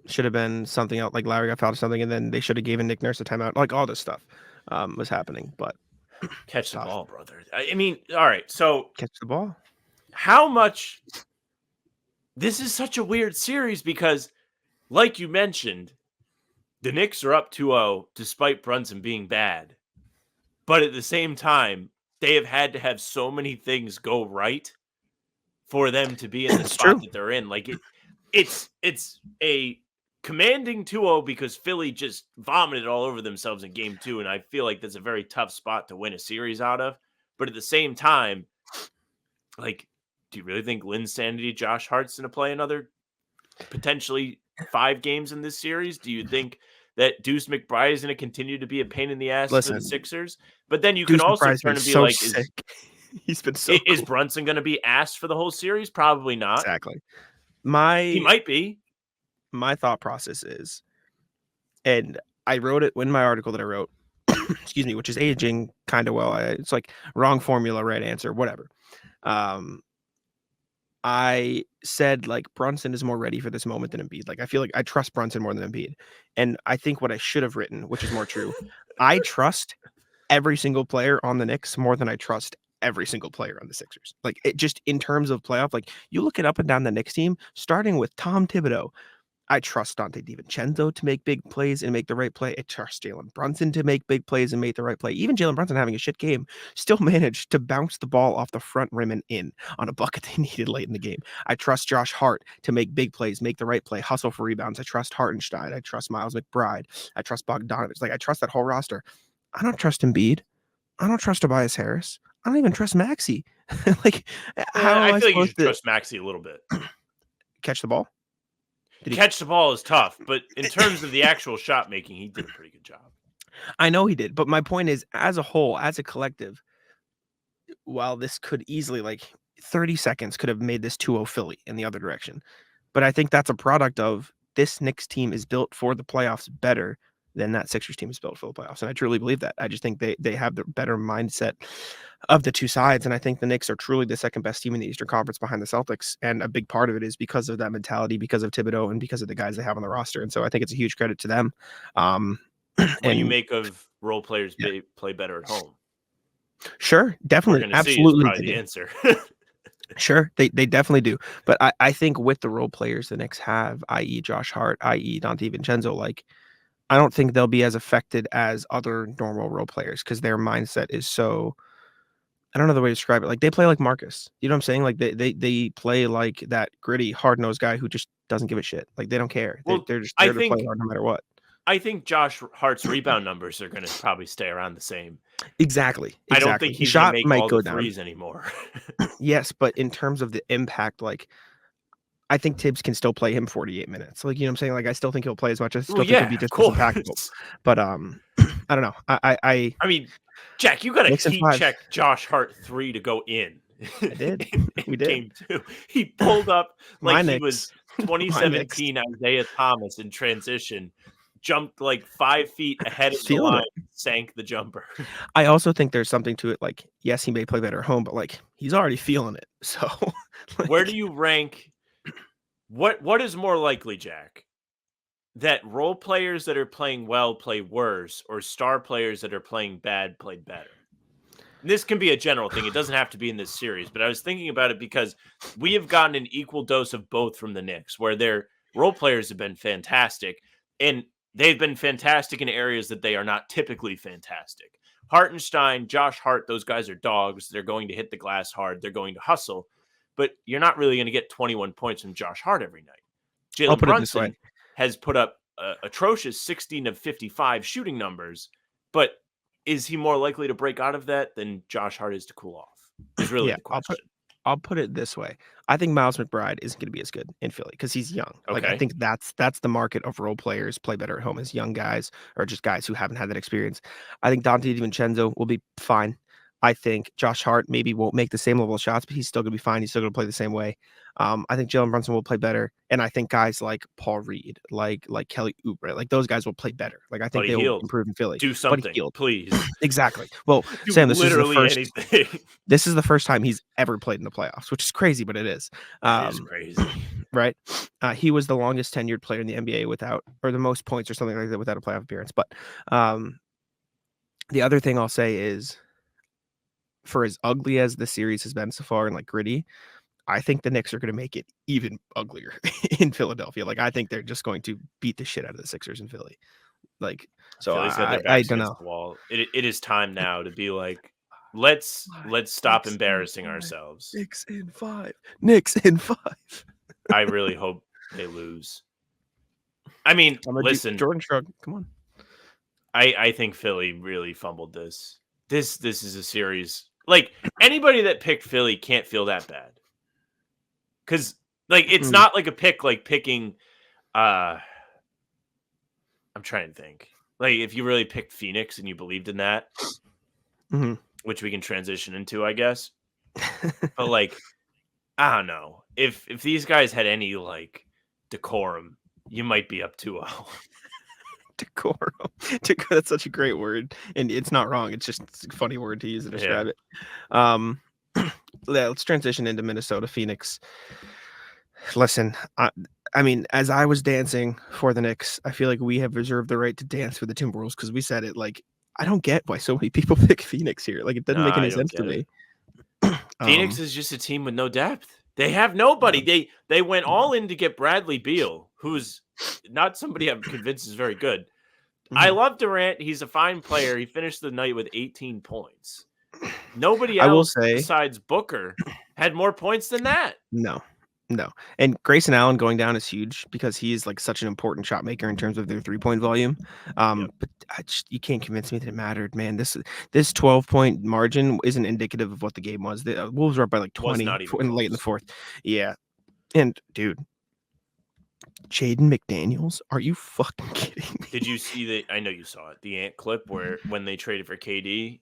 Should have been something else, like Lowry got fouled or something, and then they should have given Nick Nurse a timeout. Like all this stuff was happening, but catch the ball, brother. I mean, all right, so catch the ball. How much? This is such a weird series because, like you mentioned, the Knicks are up 2-0 despite Brunson being bad, but at the same time, they have had to have so many things go right for them to be in the spot that they're in. Like it's a commanding 2-0 because Philly just vomited all over themselves in game 2. And I feel like that's a very tough spot to win a series out of. But at the same time, like, do you really think Linsanity, Josh Hart's going to play another potentially 5 games in this series? Do you think that Deuce McBride is going to continue to be a pain in the ass for the Listen, Sixers? But then you can Deuce also McBride's turn been and be so like, sick. He's been so is cool. Brunson going to be asked for the whole series? Probably not. Exactly. He My might be. thought process is, and I wrote it in my article that I wrote, excuse me, which is aging kind of well. It's like wrong formula, right answer, whatever. I said like Brunson is more ready for this moment than Embiid. Like I feel like I trust Brunson more than Embiid. And I think what I should have written, which is more true, I trust every single player on the Knicks more than I trust every single player on the Sixers. Like it just in terms of playoff, like you look it up and down the Knicks team, starting with Tom Thibodeau. I trust Dante DiVincenzo to make big plays and make the right play. I trust Jalen Brunson to make big plays and make the right play. Even Jalen Brunson having a shit game still managed to bounce the ball off the front rim and in on a bucket they needed late in the game. I trust Josh Hart to make big plays, make the right play, hustle for rebounds. I trust Hartenstein. I trust Miles McBride. I trust Bogdanovich. Like I trust that whole roster. I don't trust Embiid. I don't trust Tobias Harris. I don't even trust Maxey. Like, how am I I feel like you supposed should to trust Maxey a little bit. catch the ball? Did he Catch the ball is tough, but in terms of the actual shot making, he did a pretty good job. I know he did, but my point is, as a whole, as a collective, while this could easily, like 30 seconds could have made this 2-0 Philly in the other direction. But I think that's a product of this Knicks team is built for the playoffs better than that Sixers team is built for the playoffs. And I truly believe that. I just think they have the better mindset of the two sides. And I think the Knicks are truly the second best team in the Eastern Conference behind the Celtics. And a big part of it is because of that mentality, because of Thibodeau, and because of the guys they have on the roster. And so I think it's a huge credit to them. What do you And make of role players yeah. play better at home? Sure, We're definitely, going to see is absolutely probably they the do. answer. Sure, they definitely do. But I think with the role players the Knicks have, i.e. Josh Hart, i.e. Dante DiVincenzo, like I don't think they'll be as affected as other normal role players because their mindset is so, I don't know the way to describe it. Like they play like Marcus. You know what I'm saying? Like they play like that gritty, hard-nosed guy who just doesn't give a shit. Like they don't care. Well, They're just I there to play think hard no matter what. I think Josh Hart's rebound numbers are going to probably stay around the same. Exactly. I don't think The he's going to shot make might all go the down. threes anymore. Yes, but in terms of the impact, like I think Tibbs can still play him 48 minutes. Like, you know what I'm saying? Like, I still think he'll play as much. I still Well, think he'll yeah, be of just as impactful. course. But I don't know. I mean, Jack, you got to Knicks in heat 5. check Josh Hart 3 to go in. I did. We did. Game 2. He pulled up My like he Knicks. was My Knicks. 2017 Isaiah Thomas in transition, jumped like 5 feet ahead of the Feeling line, it. sank the jumper. I also think there's something to it. Like, yes, he may play better at home, but like he's already feeling it. So Where do you rank what is more likely, Jack? That role players that are playing well play worse, or star players that are playing bad play better? And this can be a general thing. It doesn't have to be in this series, but I was thinking about it because we have gotten an equal dose of both from the Knicks, where their role players have been fantastic, and they've been fantastic in areas that they are not typically fantastic. Hartenstein, Josh Hart, those guys are dogs. They're going to hit the glass hard. They're going to hustle, but you're not really going to get 21 points from Josh Hart every night. I'll Jalen put it this way. Brunson has put up atrocious 16 of 55 shooting numbers, but is he more likely to break out of that than Josh Hart is to cool off? Is really the question. I'll put it this way. I think Miles McBride isn't going to be as good in Philly because he's young. Like I Okay. think that's the market of role players play better at home as young guys or just guys who haven't had that experience. I think Dante DiVincenzo will be fine. I think Josh Hart maybe won't make the same level of shots, but he's still going to be fine. He's still going to play the same way. I think Jalen Brunson will play better, and I think guys like Paul Reed, like Kelly Oubre, like those guys will play better. Like I think Buddy they will Hield. improve in Philly. Do Buddy something, Hield. please. Exactly. Well, Do Sam, this is the literally first. anything. This is the first time he's ever played in the playoffs, which is crazy, but it is. That is crazy. Right? He was the longest tenured player in the NBA without, or the most points or something like that without a playoff appearance. But the other thing I'll say is, for as ugly as the series has been so far and like gritty, I think the Knicks are going to make it even uglier in Philadelphia. Like I think they're just going to beat the shit out of the Sixers in Philly. Like so, Philly's got their I backs don't against know. the wall. It is time now to be like, let's stop embarrassing ourselves. Knicks in 5. Knicks in 5. I really hope they lose. I mean, listen, Jordan Shrug. Come on. I think Philly really fumbled this. This is a series like anybody that picked Philly can't feel that bad. Because like it's Mm. not like a pick like picking I'm trying to think. Like if you really picked Phoenix and you believed in that, Mhm. which we can transition into, I guess. But like, I don't know. If these guys had any like decorum, you might be up 2-0. Decorum. That's such a great word, and it's not wrong. It's just a funny word to use to describe it. Let's transition into Minnesota, Phoenix. Listen, I mean, as I was dancing for the Knicks, I feel like we have reserved the right to dance for the Timberwolves because we said it. Like, I don't get why so many people pick Phoenix here. Like, it doesn't make Nah, any I don't sense to get it. me. Phoenix is just a team with no depth. They have nobody. They went all in to get Bradley Beal, who's not somebody I'm convinced is very good. I Mhm. love Durant. He's a fine player. He finished the night with 18 points. Nobody I will else say besides Booker had more points than that. no. And Grayson Allen going down is huge because he is like such an important shot maker in terms of their 3-point volume. Yep. But you can't convince me that it mattered, man. This 12-point margin isn't indicative of what the game was. The Wolves were up by like Was 20 not even late in the close. fourth. Yeah. And dude, Jaden McDaniels, are you fucking kidding me? Did you see the? I know you saw it. The Ant clip where when they traded for KD,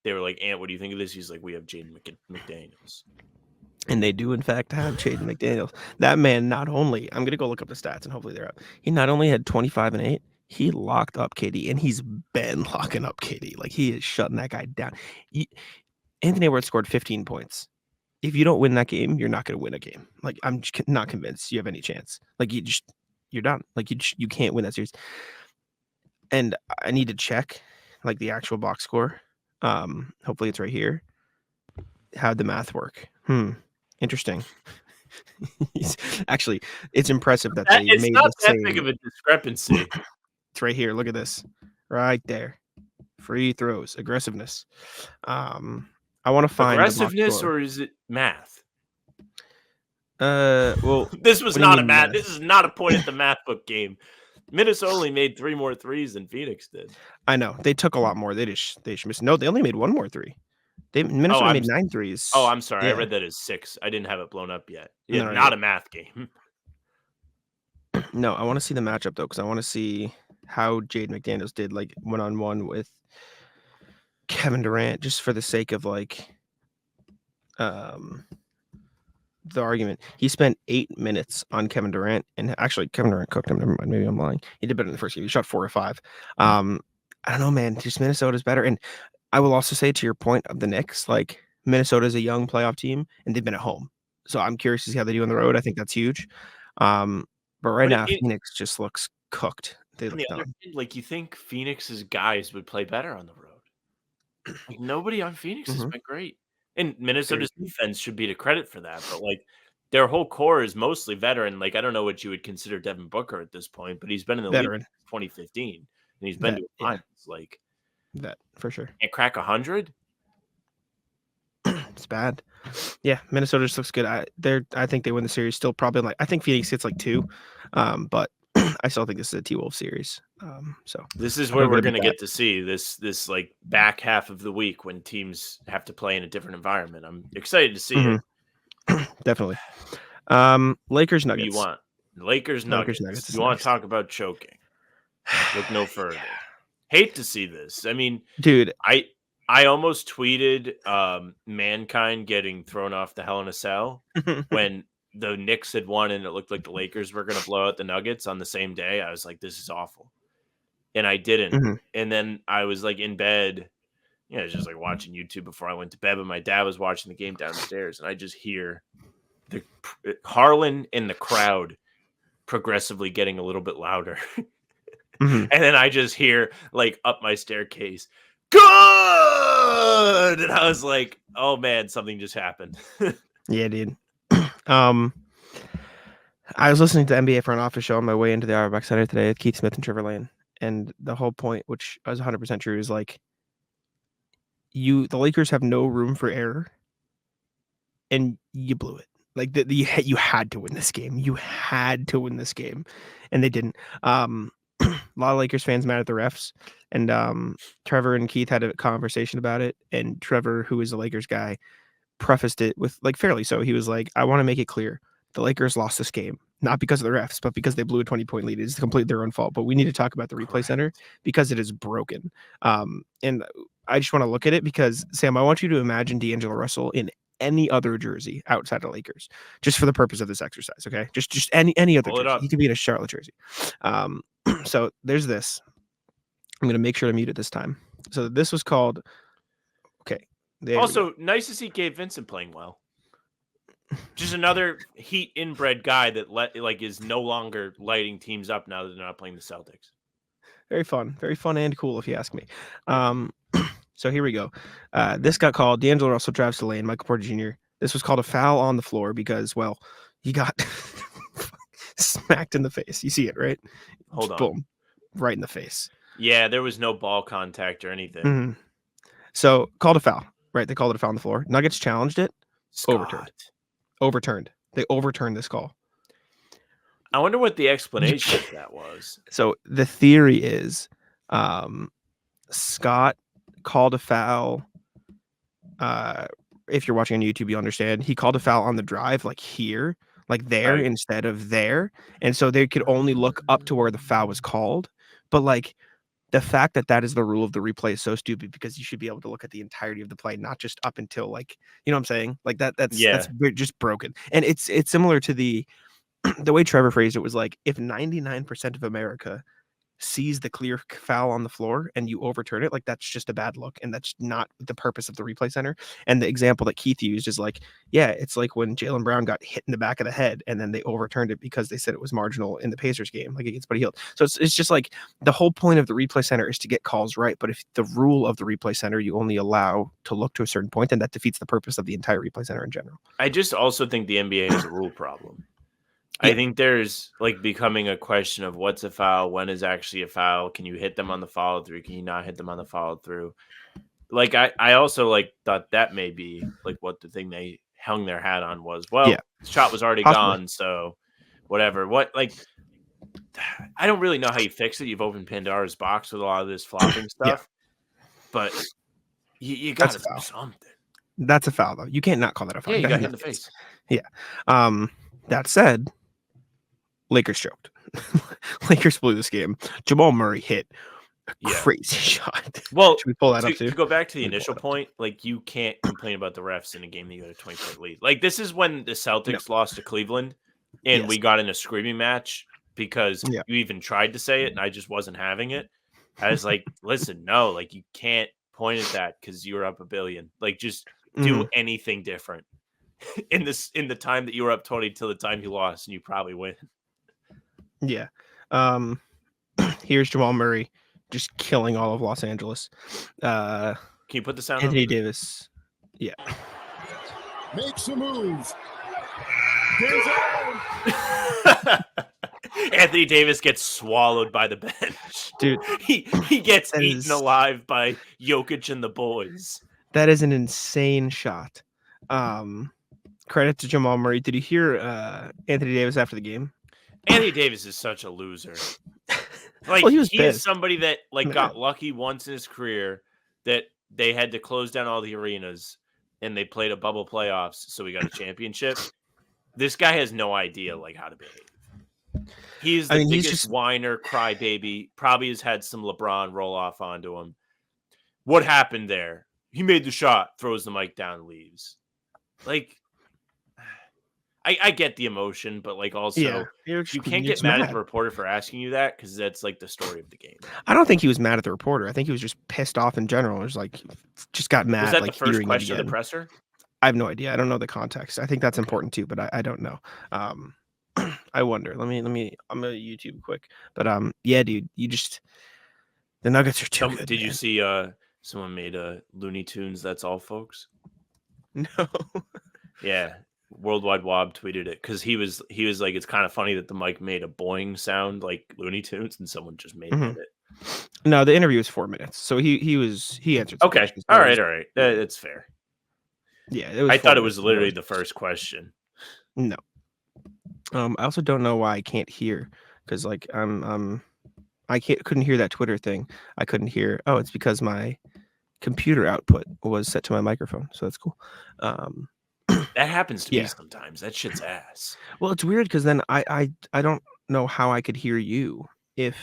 they were like, "Ant, what do you think of this?" He's like, "We have Jaden McDaniels." And they do, in fact, have Jaden McDaniels. That man not only, I'm going to go look up the stats and hopefully they're up. He not only had 25 and 8, he locked up KD, and he's been locking up KD. Like, he is shutting that guy down. Anthony Edwards scored 15 points. If you don't win that game, you're not going to win a game. Like, I'm just not convinced you have any chance. Like, you're done. Like, you can't win that series. And I need to check, like, the actual box score. Hopefully it's right here. How'd the math work? Interesting. Actually, it's impressive that they It's made not the that same. big of a discrepancy. It's right here. Look at this. Right there. Free throws, aggressiveness. I want to find the box Aggressiveness, score. or is it math? Well, This was what do you not a mean math. math? This is not a point at the math book game. Minnesota only made 3 more threes than Phoenix did. I know they took a lot more. They just missed. No, they only made 1 more three. Oh, Minnesota made 9 threes. I'm sorry. I Yeah. read that as 6. I didn't have it blown up yet. No, Yeah, no, not yeah. a math game. No, I want to see the matchup though, because I want to see how Jade McDaniels did like 1-on-1 with Kevin Durant, just for the sake of like the argument. He spent 8 minutes on Kevin Durant, and actually Kevin Durant cooked him. Never mind, maybe I'm lying. He did better in the first game. He shot 4 or 5. I don't know, man. Just Minnesota's better. And I will also say, to your point of the Knicks, like Minnesota is a young playoff team, and they've been at home. So I'm curious to see how they do on the road. I think that's huge. But right now, Phoenix just looks cooked. They On look the other done. hand, like you think Phoenix's guys would play better on the road. Like nobody on Phoenix has been great. And Minnesota's defense should be to credit for that. But like their whole core is mostly veteran. Like I don't know what you would consider Devin Booker at this point, but he's been in the league Veteran. since 2015 and he's been to a Yeah. finals. Like That for sure. can't crack 100. It's bad. Yeah, Minnesota just looks good. I think they win the series. Still probably like I think Phoenix gets like 2, but I still think this is a T-Wolf series. So This is I where feel we're good about going to that. get to see this like back half of the week when teams have to play in a different environment. I'm excited to see it. Definitely. Lakers Who Nuggets. you want? Lakers Nuggets. Nuggets is You want nice. to talk about choking? Look no further. Hate to see this. I mean, Dude, I almost tweeted Mankind getting thrown off the Hell in a Cell when the Knicks had won and it looked like the Lakers were going to blow out the Nuggets on the same day. I was like, this is awful. And I didn't. And then I was like in bed, I was just like watching YouTube before I went to bed, but my dad was watching the game downstairs and I just hear the Harlan in the crowd progressively getting a little bit louder. And then I just hear like up my staircase, good. And I was like, oh man, something just happened. yeah, dude. I was listening to NBA Front Office show on my way into the Auerbach Center today with Keith Smith and Trevor Lane. And the whole point, which was 100% true, is like the Lakers have no room for error, and you blew it. Like you had to win this game. You had to win this game, and they didn't. a lot of Lakers fans mad at the refs, and Trevor and Keith had a conversation about it, and Trevor, who is a Lakers guy, prefaced it with like fairly so. He was like, I want to make it clear the Lakers lost this game, not because of the refs, but because they blew a 20-point lead. It's completely their own fault. But we need to talk about the replay center because it is broken. And I just want to look at it because, Sam, I want you to imagine D'Angelo Russell in any other jersey outside of Lakers, just for the purpose of this exercise. Okay. Just any other Pull it jersey. up. He could be in a Charlotte jersey. So there's this. I'm going to make sure to mute it this time. So this was called. Okay. There we go. Also, nice to see Gabe Vincent playing well. Just another Heat inbred guy that is no longer lighting teams up now that they're not playing the Celtics. Very fun and cool, if you ask me. So here we go. This got called. D'Angelo Russell drives to lane. Michael Porter Jr. This was called a foul on the floor because, well, he got smacked in the face. You see it, right? Hold on. Boom, right in the face. Yeah, there was no ball contact or anything. Mm-hmm. So called a foul, right? They called it a foul on the floor. Nuggets challenged it. Scott. Overturned. They overturned this call. I wonder what the explanation of that was. So the theory is Scott called a foul. If you're watching on YouTube, you understand. He called a foul on the drive, like here, like there, Right. instead of there. And so they could only look up to where the foul was called. But like the fact that that is the rule of the replay is so stupid because you should be able to look at the entirety of the play, not just up until like, you know what I'm saying? Like that's just broken. And it's similar to the way Trevor phrased it was like, if 99% of America sees the clear foul on the floor and you overturn it, like that's just a bad look. And that's not the purpose of the replay center. And the example that Keith used is like, yeah, it's like when Jaylen Brown got hit in the back of the head and then they overturned it because they said it was marginal in the Pacers game, like against Buddy Hield. So it's just like the whole point of the replay center is to get calls right. But if the rule of the replay center, you only allow to look to a certain point, then that defeats the purpose of the entire replay center in general. I just also think the NBA has a rule problem. I think there's like becoming a question of what's a foul, when is actually a foul, can you hit them on the follow through, can you not hit them on the follow through? Like I also like thought that may be like what the thing they hung their hat on was. Well, the shot was already gone, so whatever. What like I don't really know how you fix it. You've opened Pandora's box with a lot of this flopping stuff, but you got to do something. That's a foul though. You can't not call that a foul. Yeah, you got hit in the face. Yeah. That said, Lakers choked. Lakers blew this game. Jamal Murray hit a crazy shot. Well, should we pull that up too? To go back to the initial point, like you can't complain about the refs in a game that you got a 20-point lead. Like this is when the Celtics lost to Cleveland, and we got in a screaming match because you even tried to say it, and I just wasn't having it. I was like, listen, no, like you can't point at that because you were up $1 billion. Like just do anything different. In the time that you were up 20 till the time you lost, and you probably win. Yeah. Here's Jamal Murray just killing all of Los Angeles. Can you put the sound Anthony on? Davis. Yeah. Makes a move. Anthony Davis gets swallowed by the bench. Dude, he gets eaten alive by Jokic and the boys. That is an insane shot. Credit to Jamal Murray. Did you hear Anthony Davis after the game? Anthony Davis is such a loser. Like well, he is somebody that got lucky once in his career that they had to close down all the arenas and they played a bubble playoffs, so we got a championship. This guy has no idea how to behave. He's the biggest whiner, crybaby. Probably has had some LeBron roll off onto him. What happened there? He made the shot, throws the mic down, leaves. Like, I get the emotion, but also you can't get mad at the reporter for asking you that because that's the story of the game. I don't think he was mad at the reporter. I think he was just pissed off in general. It was just got mad. Was that the first question of the presser? I have no idea. I don't know the context. I think that's important too, but I don't know. I wonder. Let me. I'm gonna YouTube quick. But yeah, dude, the Nuggets are too good. Did you see someone made a Looney Tunes? That's all, folks. No. Yeah. Worldwide Wob tweeted it because he was like, it's kind of funny that the mic made a boing sound like Looney Tunes and someone just made it. No, the interview was 4 minutes, so he answered. Okay, all right, that's fair. Yeah, I thought it was literally the first question. No, I also don't know why I can't hear because I'm couldn't hear that Twitter thing. I couldn't hear. Oh, it's because my computer output was set to my microphone, so that's cool. That happens to me Yeah. sometimes. That shit's ass. Well, it's weird because then I don't know how I could hear you if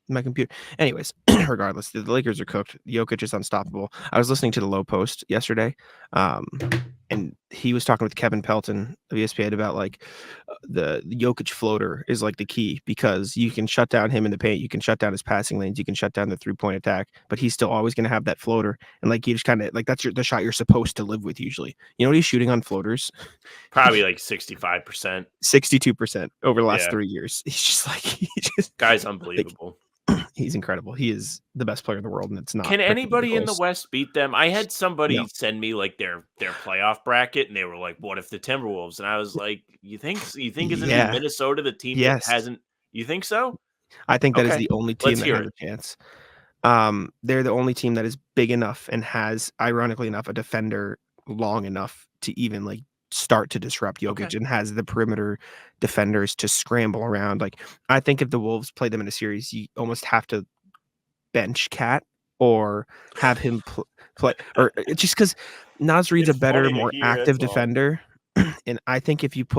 my computer. Anyways, regardless, the Lakers are cooked. Jokic is unstoppable. I was listening to the Low Post yesterday, and he was talking with Kevin Pelton of ESPN about like the Jokic floater is like the key because you can shut down him in the paint, you can shut down his passing lanes, you can shut down the 3-point attack, but he's still always going to have that floater, and like you just kind of like that's the shot you're supposed to live with usually. You know what he's shooting on floaters? Probably like 65%. 62% over the last Yeah. 3 years. He's just like Guy's unbelievable. he's incredible. He is the best player in the world, and it's not. Can anybody in the close. West beat them? I had somebody No. send me like their playoff bracket, and they were like, "What if the Timberwolves?" And I was like, "You think isn't Yeah. Minnesota the team Yes. that hasn't? You think so?" I think that is Okay, the only team let's that hear has it. a chance. They're the only team that is big enough and has, ironically enough, a defender long enough to even like start to disrupt Jokic Okay. and has the perimeter defenders to scramble around. Like I think if the Wolves play them in a series, you almost have to bench Cat or have him play, or it's just because Naz Reid's a It's better, funny to more hear, active that's all. defender. And I think if you're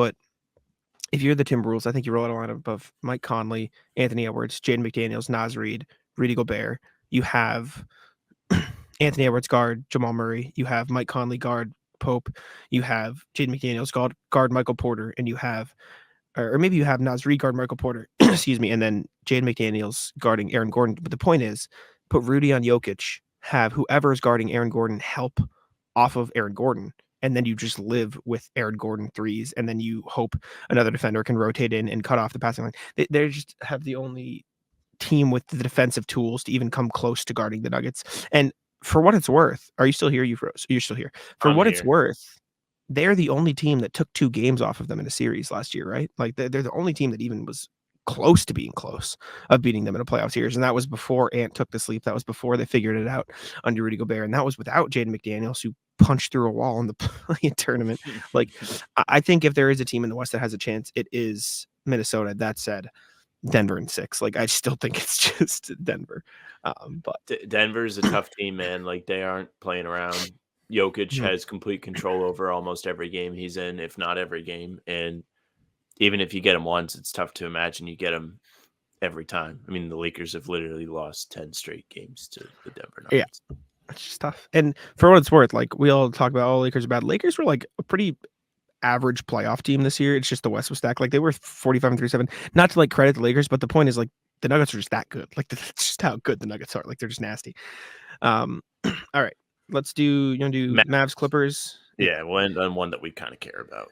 the Timberwolves, I think you roll out a lineup of Mike Conley, Anthony Edwards, Jaden McDaniels, Naz Reid, Rudy Gobert. You have Anthony Edwards guard Jamal Murray. You have Mike Conley guard Pope. You have Jaden McDaniels guard Michael Porter, and you have, or maybe you have Naz Reid guard Michael Porter. Excuse me, and then Jaden McDaniels guarding Aaron Gordon. But the point is, put Rudy on Jokic. Have whoever is guarding Aaron Gordon help off of Aaron Gordon. And then you just live with Aaron Gordon threes, and then you hope another defender can rotate in and cut off the passing line. They just have the only team with the defensive tools to even come close to guarding the Nuggets. And for what it's worth, are you still here? You froze. You're still here. For I'm what it's here. worth, they're the only team that took 2 games off of them in a series last year, right? Like they're the only team that even was close to being close of beating them in a playoff series. And that was before Ant took the sleep. That was before they figured it out under Rudy Gobert. And that was without Jaden McDaniels, who punched through a wall in the play-in tournament. Like, I think if there is a team in the West that has a chance, it is Minnesota. That said, Denver in 6. Like, I still think it's just Denver. But Denver's a tough team, man. Like they aren't playing around. Jokic Mhm. has complete control over almost every game he's in, if not every game. And even if you get him once, it's tough to imagine you get him every time. I mean, the Lakers have literally lost 10 straight games to the Denver Yeah. Nuggets. it's just tough. And for what it's worth, like we all talk about, oh, Lakers are bad. Lakers were like a pretty average playoff team this year. It's just the West was stacked. Like they were 45-37. Not to like credit the Lakers, but the point is like the Nuggets are just that good. Like that's just how good the Nuggets are. Like they're just nasty. All right. Let's do, you want to do Mavs Clippers? Yeah, well, and one that we kind of care about.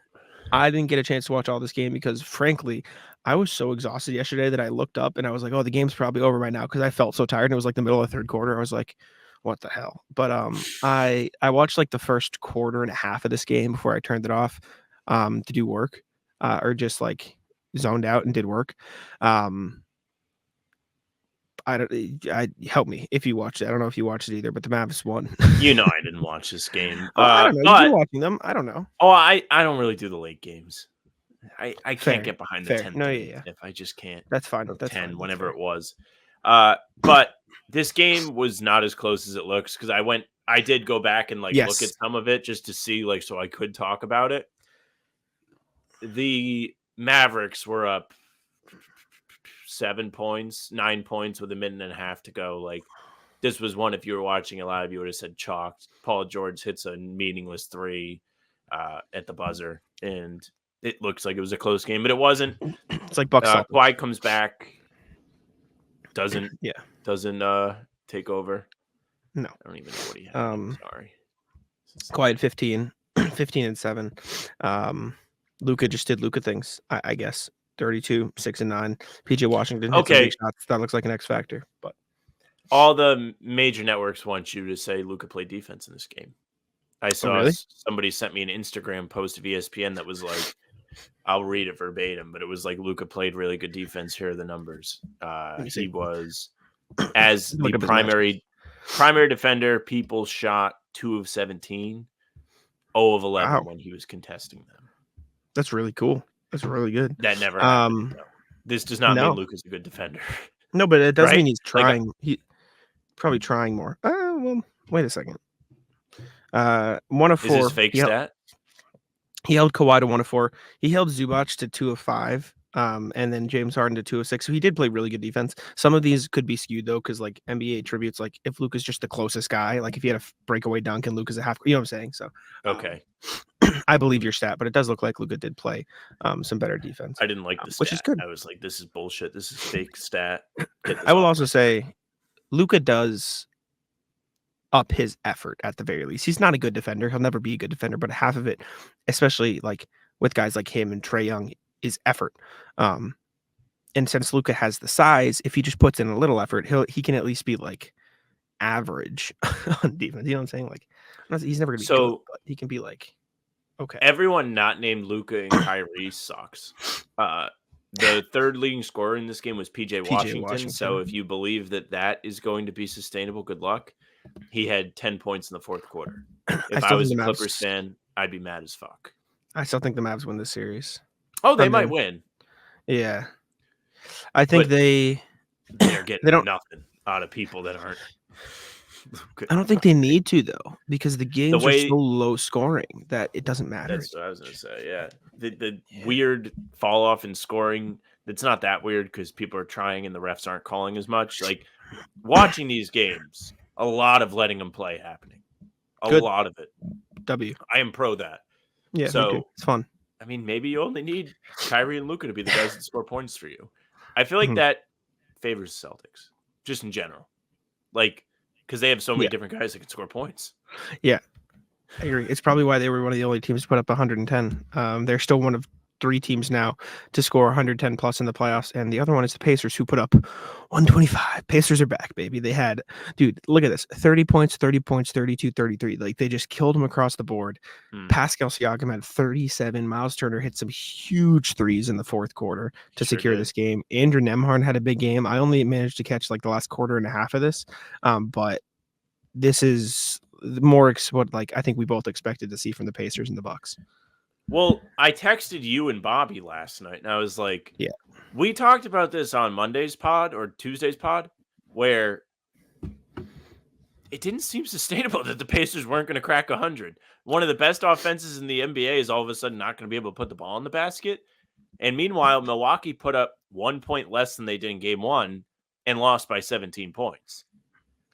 I didn't get a chance to watch all this game because frankly, I was so exhausted yesterday that I looked up and I was like, oh, the game's probably over right now because I felt so tired. And it was like the middle of the third quarter. I was like, what the hell? But I watched like the first quarter and a half of this game before I turned it off to do work or just like zoned out and did work. I help me if you watched it. I don't know if you watched it either, but the Mavs won. You know, I didn't watch this game. I don't know. But, You've been watching them. I don't know. oh, I don't really do the late games. I Fair, can't get behind the fair. 10th No, game yeah. if I just can't. That's fine. Or That's 10, fine. That's whenever fair. it was. But this game was not as close as it looks because I did go back and like look at some of it just to see like so I could talk about it. The Mavericks were up 7 points, 9 points with a minute and a half to go. Like this was one, if you were watching it live, you would have said chalked. Paul George hits a meaningless 3 at the buzzer, and it looks like it was a close game, but it wasn't. It's like Bucks. Kawhi comes back, doesn't take over. No, I don't even know what he had. Sorry. Kawhi 15 and 7. Luka just did Luka things, I guess. 32, 6 and 9. PJ Washington hit some big shots. That looks like an X factor, but all the major networks want you to say Luka played defense in this game. I saw somebody sent me an Instagram post of ESPN that was like, I'll read it verbatim, but it was like Luka played really good defense. Here are the numbers. He was as the primary defender. People shot 2 of 17, 0 of 11 when he was contesting them. That's really cool. That's really good. That never happened. No. This does not mean Luka's a good defender. No, but it does Right? mean he's Like, trying. He probably trying more. Well, wait a second. 1 of is this 4. fake stat? He held Kawhi to 1 of 4. He held Zubac to 2 of 5. And then James Harden to 2 of 6. So he did play really good defense. Some of these could be skewed though, because like NBA attributes, like if Luka's just the closest guy, like if he had a breakaway dunk and Luka's a half, you know what I'm saying? So Okay. I believe your stat, but it does look like Luka did play some better defense. I didn't like the stat. Which is good. I was like, this is bullshit. This is fake stat. I will also say Luka does up his effort at the very least. He's not a good defender. He'll never be a good defender, but half of it, especially like with guys like him and Trae Young, is effort. And since Luka has the size, if he just puts in a little effort, he can at least be like average on defense. You know what I'm saying? Like he's never gonna be good, but he can be like okay. Everyone not named Luka and Kyrie sucks. The third leading scorer in this game was PJ Washington. So if you believe that is going to be sustainable, good luck. He had 10 points in the fourth quarter. If I was a Clippers fan, I'd be mad as fuck. I still think the Mavs win this series. Oh, they might win. Yeah. I think they're getting nothing out of people that aren't. I don't think they need to though, because the games are so low scoring that it doesn't matter. That's what I was gonna say. Yeah, the weird fall off in scoring. It's not that weird because people are trying and the refs aren't calling as much. Like watching these games, a lot of letting them play happening. A lot of it. I am pro that. Yeah, so it's fun. I mean, maybe you only need Kyrie and Luka to be the guys that score points for you. I feel like that favors the Celtics, just in general. Like, because they have so many different guys that can score points. Yeah, I agree. It's probably why they were one of the only teams to put up 110. They're still one of 3 teams now to score 110 plus in the playoffs, and the other one is the Pacers, who put up 125. Pacers are back, baby. They had, dude, look at this: 30 points, 30 points, 32, 33. Like they just killed them across the board. Pascal Siakam had 37. Miles Turner hit some huge threes in the fourth quarter to secure this game. Andrew Nembhard had a big game. I only managed to catch like the last quarter and a half of this, but this is more what like I think we both expected to see from the Pacers and the Bucks. Well, I texted you and Bobby last night, and I was like, yeah, we talked about this on Monday's pod or Tuesday's pod, where it didn't seem sustainable that the Pacers weren't going to crack 100. One of the best offenses in the NBA is all of a sudden not going to be able to put the ball in the basket. And meanwhile, Milwaukee put up 1 point less than they did in game 1 and lost by 17 points.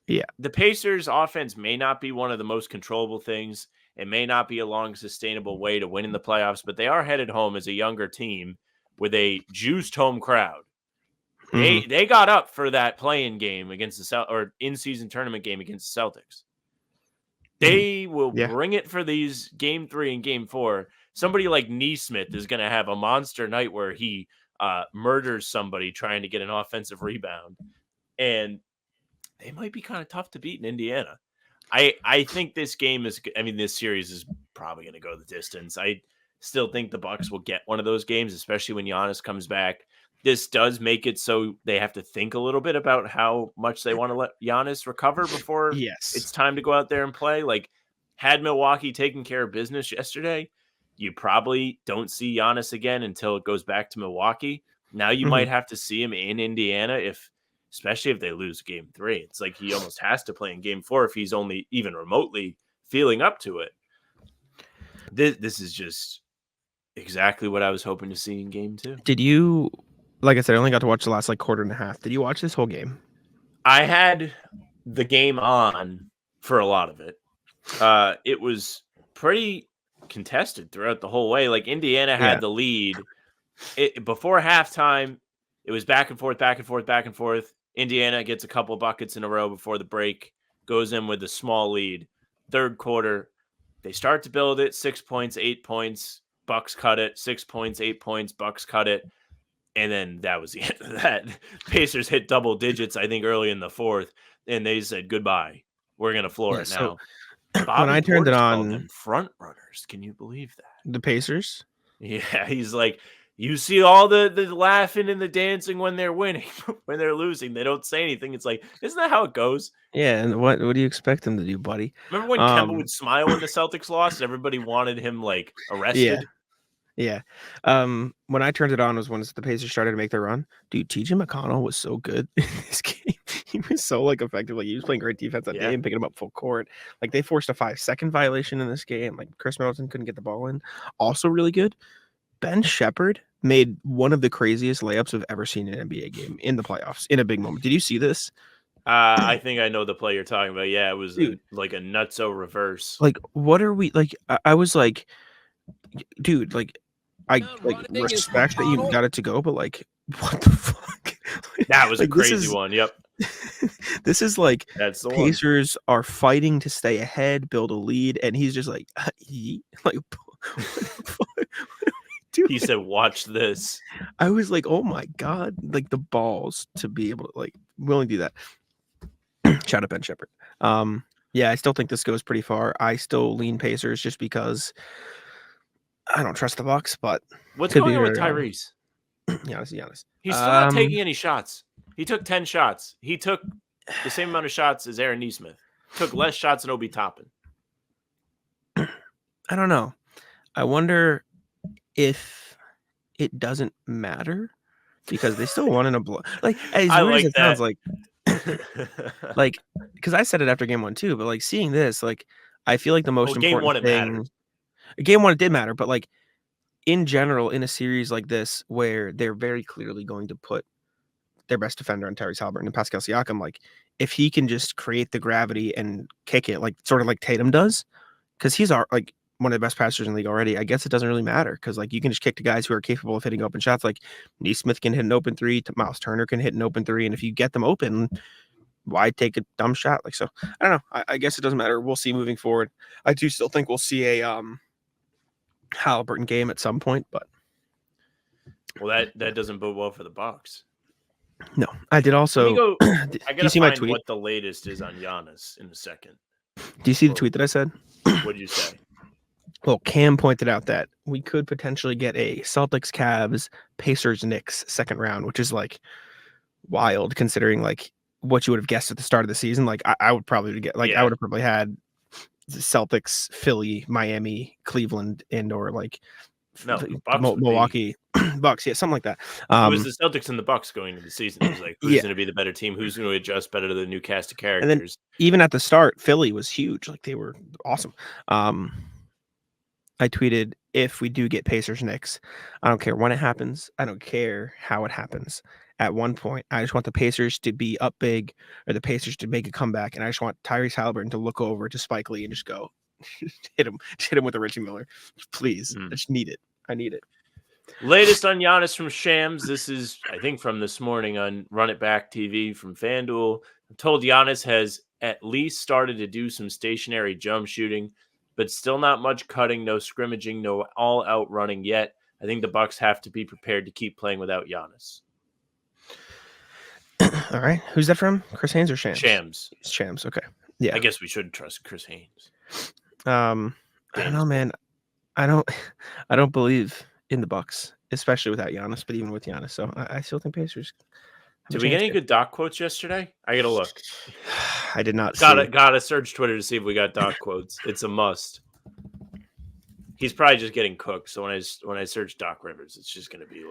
Yeah. The Pacers offense may not be one of the most controllable things. It may not be a long, sustainable way to win in the playoffs, but they are headed home as a younger team with a juiced home crowd. They got up for that play-in game against the or in-season tournament game against the Celtics. They will bring it for these game 3 and game 4. Somebody like Neesmith is going to have a monster night where he murders somebody trying to get an offensive rebound, and they might be kind of tough to beat in Indiana. I think this game is, I mean, this series is probably going to go the distance. I still think the Bucks will get one of those games, especially when Giannis comes back. This does make it so they have to think a little bit about how much they want to let Giannis recover before it's time to go out there and play. Like, had Milwaukee taken care of business yesterday, you probably don't see Giannis again until it goes back to Milwaukee. Now you might have to see him in Indiana especially if they lose game 3. It's like he almost has to play in game 4 if he's only even remotely feeling up to it. This is just exactly what I was hoping to see in game 2. Did you, like I said, I only got to watch the last like quarter and a half. Did you watch this whole game? I had the game on for a lot of it. It was pretty contested throughout the whole way. Like Indiana had the lead. Before halftime, it was back and forth, back and forth, back and forth. Indiana gets a couple buckets in a row before the break, goes in with a small lead. Third quarter, they start to build it. 6 points, 8 points. Bucks cut it. 6 points, 8 points. Bucks cut it. And then that was the end of that. Pacers hit double digits, I think, early in the fourth, and they said goodbye. We're going to floor it now. When I turned it on, front runners. Can you believe that? The Pacers? Yeah, he's like, you see all the laughing and the dancing when they're winning. When they're losing, they don't say anything. It's like, isn't that how it goes? Yeah, and what do you expect them to do, buddy? Remember when Kemba would smile when the Celtics lost? Everybody wanted him like arrested. Yeah. When I turned it on was when the Pacers started to make their run. Dude, TJ McConnell was so good in this game. He was so effective. He was playing great defense that day and picking him up full court. They forced a 5-second violation in this game. Chris Middleton couldn't get the ball in. Also really good. Ben Shepherd made one of the craziest layups I've ever seen in an NBA game in the playoffs in a big moment. Did you see this? I think I know the play you're talking about. Yeah, it was Dude. a nutso reverse. What are we I was like, dude, I respect that you got it to go, but what the fuck? That was a crazy one. Yep. This is That's the Pacers are fighting to stay ahead, build a lead, and he's just what the fuck? He said, "Watch this." I was like, "Oh my god!" The balls to be able to willing to do that. Shout out Ben Shepherd. Yeah, I still think this goes pretty far. I still lean Pacers just because I don't trust the Bucks. But what's going on with Tyrese? Giannis. He's still not taking any shots. He took 10 shots. He took the same amount of shots as Aaron Nesmith. Took less shots than Obi Toppin. I don't know. I wonder if it doesn't matter because they still won in a blow. As weird as it sounds, because I said it after game 1 too, but seeing this, I feel like the most important game 1 it mattered. Game 1 it did matter, but in general, in a series like this where they're very clearly going to put their best defender on Tyrese Haliburton and Pascal Siakam, if he can just create the gravity and kick it, sort of like Tatum does, because he's one of the best passers in the league already. I guess it doesn't really matter because you can just kick to guys who are capable of hitting open shots. Nesmith can hit an open 3, Miles Turner can hit an open 3, and if you get them open, why take a dumb shot? So I don't know. I guess it doesn't matter. We'll see moving forward. I do still think we'll see a Haliburton game at some point, but that doesn't bode well for the Bucks. No, I did also. I gotta see find my tweet? What the latest is on Giannis in a second. Do you see the tweet that I said? What did you say? Well, Cam pointed out that we could potentially get a Celtics, Cavs, Pacers, Knicks second round, which is wild considering what you would have guessed at the start of the season. I would probably get I would have probably had the Celtics, Philly, Miami, Cleveland, and or Milwaukee Bucks, yeah, something like that. It was the Celtics and the Bucks going into the season. It was who's going to be the better team? Who's going to adjust better to the new cast of characters? And then even at the start, Philly was huge. They were awesome. I tweeted, if we do get Pacers Knicks, I don't care when it happens. I don't care how it happens. At one point, I just want the Pacers to be up big or the Pacers to make a comeback. And I just want Tyrese Haliburton to look over to Spike Lee and just go hit him with a Reggie Miller. Please. I just need it. I need it. Latest on Giannis from Shams. This is, I think, from this morning on Run It Back TV from FanDuel. I'm told Giannis has at least started to do some stationary jump shooting, but still not much cutting, no scrimmaging, no all-out running yet. I think the Bucks have to be prepared to keep playing without Giannis. All right. Who's that from? Chris Haynes or Shams? Shams. Shams. Okay. Yeah. I guess we should trust Chris Haynes. I don't know, man. I don't believe in the Bucks, especially without Giannis, but even with Giannis. So I still think Pacers. Did we get any good doc quotes yesterday? I gotta look. I did not. Gotta search Twitter to see if we got doc quotes. It's a must. He's probably just getting cooked. So when I search Doc Rivers, it's just gonna be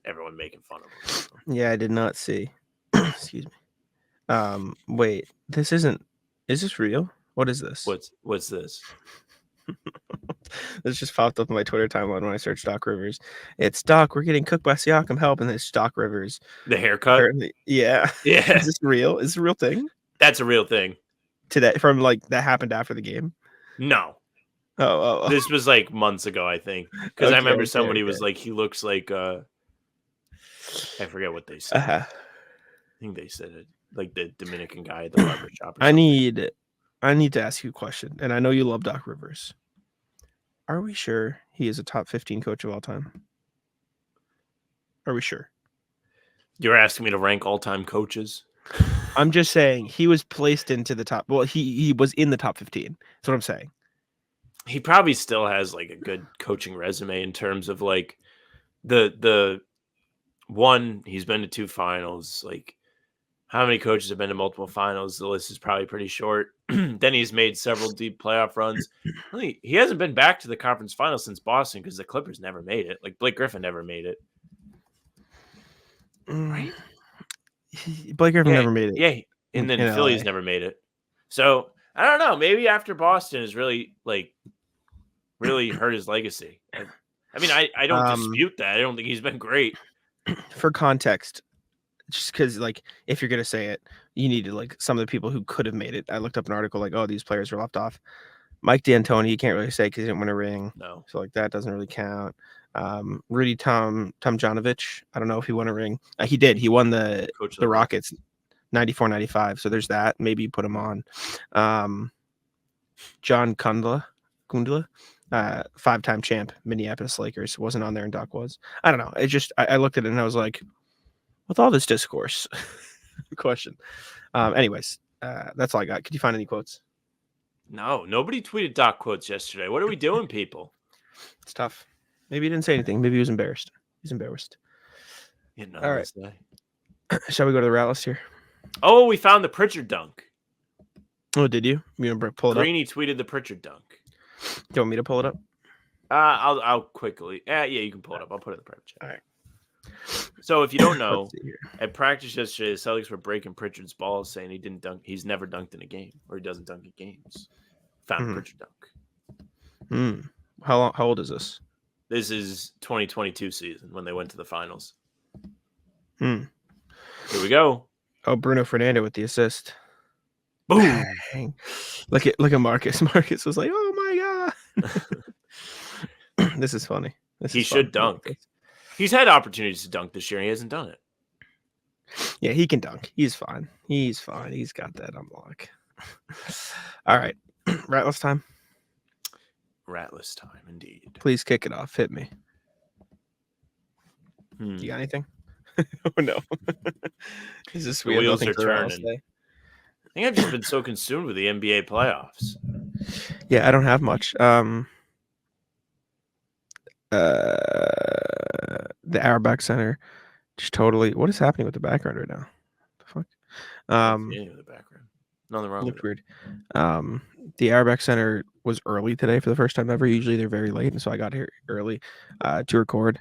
everyone making fun of him. Yeah, I did not see. Excuse me. Wait, this isn't. Is this real? What is this? What's this? This just popped up on my Twitter timeline when I searched Doc Rivers. It's Doc, we're getting cooked by Siakam, help, and it's Doc Rivers. The haircut? Apparently, yeah. Yeah. Is this real? Is this a real thing? That's a real thing. Today, from that happened after the game? No. Oh. This was months ago, I think. Because I remember somebody was he looks like I forget what they said. I think they said it. The Dominican guy at the barber shop. I need to ask you a question, and I know you love Doc Rivers. Are we sure he is a top 15 coach of all time? Are we sure? You're asking me to rank all-time coaches? I'm just saying he was placed into the top. Well, he was in the top 15. That's what I'm saying. He probably still has a good coaching resume in terms of the one. He's been to 2 finals. How many coaches have been to multiple finals? The list is probably pretty short. Then he's made several deep playoff runs. Really, he hasn't been back to the conference finals since Boston because the Clippers never made it. Like Blake Griffin never made it. Right? Blake Griffin never made it. Yeah. And then in Philly's LA. never made it. So I don't know. Maybe after Boston has really hurt his legacy. I mean, I don't dispute that. I don't think he's been great. For context, just because like if you're gonna say it, you need to like some of the people who could have made it. I looked up an article like, oh, these players were left off. Mike D'Antoni, you can't really say because he didn't win a ring. No. So like that doesn't really count. Rudy Tomjanovich, I don't know if he won a ring. He did. He won the Rockets 94-95. So there's that. Maybe you put him on. John Kundla, 5-time champ, Minneapolis Lakers, wasn't on there and Doc was. I don't know. It just I looked at it and I was like, with all this discourse, question. Anyways, that's all I got. Could you find any quotes? No, nobody tweeted Doc quotes yesterday. What are we doing, people? It's tough. Maybe he didn't say anything. Maybe he was embarrassed. He's embarrassed. All right. Shall we go to the route list here? Oh, we found the Pritchard dunk. Oh, did you? You gonna pull it up? Greeny tweeted the Pritchard dunk. Do you want me to pull it up? I'll quickly. Yeah, you can pull it up. I'll put it in the private chat. All right. So if you don't know, at practice yesterday, the Celtics were breaking Pritchard's balls, saying he didn't dunk. He's never dunked in a game, or he doesn't dunk in games. Found Pritchard dunk. How old is this? This is 2022 season when they went to the finals. Here we go. Oh, Bruno Fernando with the assist. Boom! Dang. Look at Marcus. Marcus was like, "Oh my god, this is funny." He should dunk. He's had opportunities to dunk this year, and he hasn't done it. Yeah, he can dunk. He's fine. He's got that on lock. All right, Ratless time. Ratless time, indeed. Please kick it off. Hit me. You got anything? Oh no. Is this the wheels are turning? I think I've just been so consumed with the NBA playoffs. Yeah, I don't have much. The Auerbach Center just totally. What is happening with the background right now? The fuck? The background. Nothing wrong. Looked weird. The Auerbach Center was early today for the first time ever. Usually they're very late, and so I got here early to record.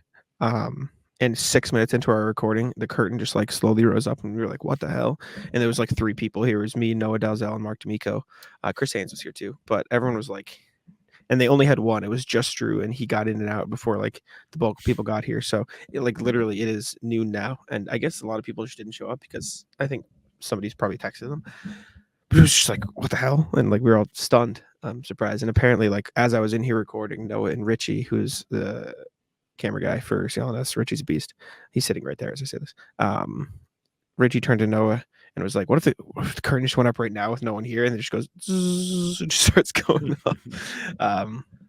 And 6 minutes into our recording, the curtain just like slowly rose up, and we were like, "What the hell?" And there was like 3 people here. It was me, Noah Dalzell, and Mark D'Amico. Chris Haynes was here too, but everyone was like, and they only had one. It was just Drew, and he got in and out before like the bulk of people got here. So literally, it is noon now, and I guess a lot of people just didn't show up because I think somebody's probably texted them. But it was just like, what the hell? And like we were all stunned, surprised. And apparently, like as I was in here recording, Noah and Richie, who's the camera guy for CLNS, Richie's a beast. He's sitting right there as I say this. Richie turned to Noah and was like, what if the curtain just went up right now with no one here? And it just goes, zzz, it just starts going up.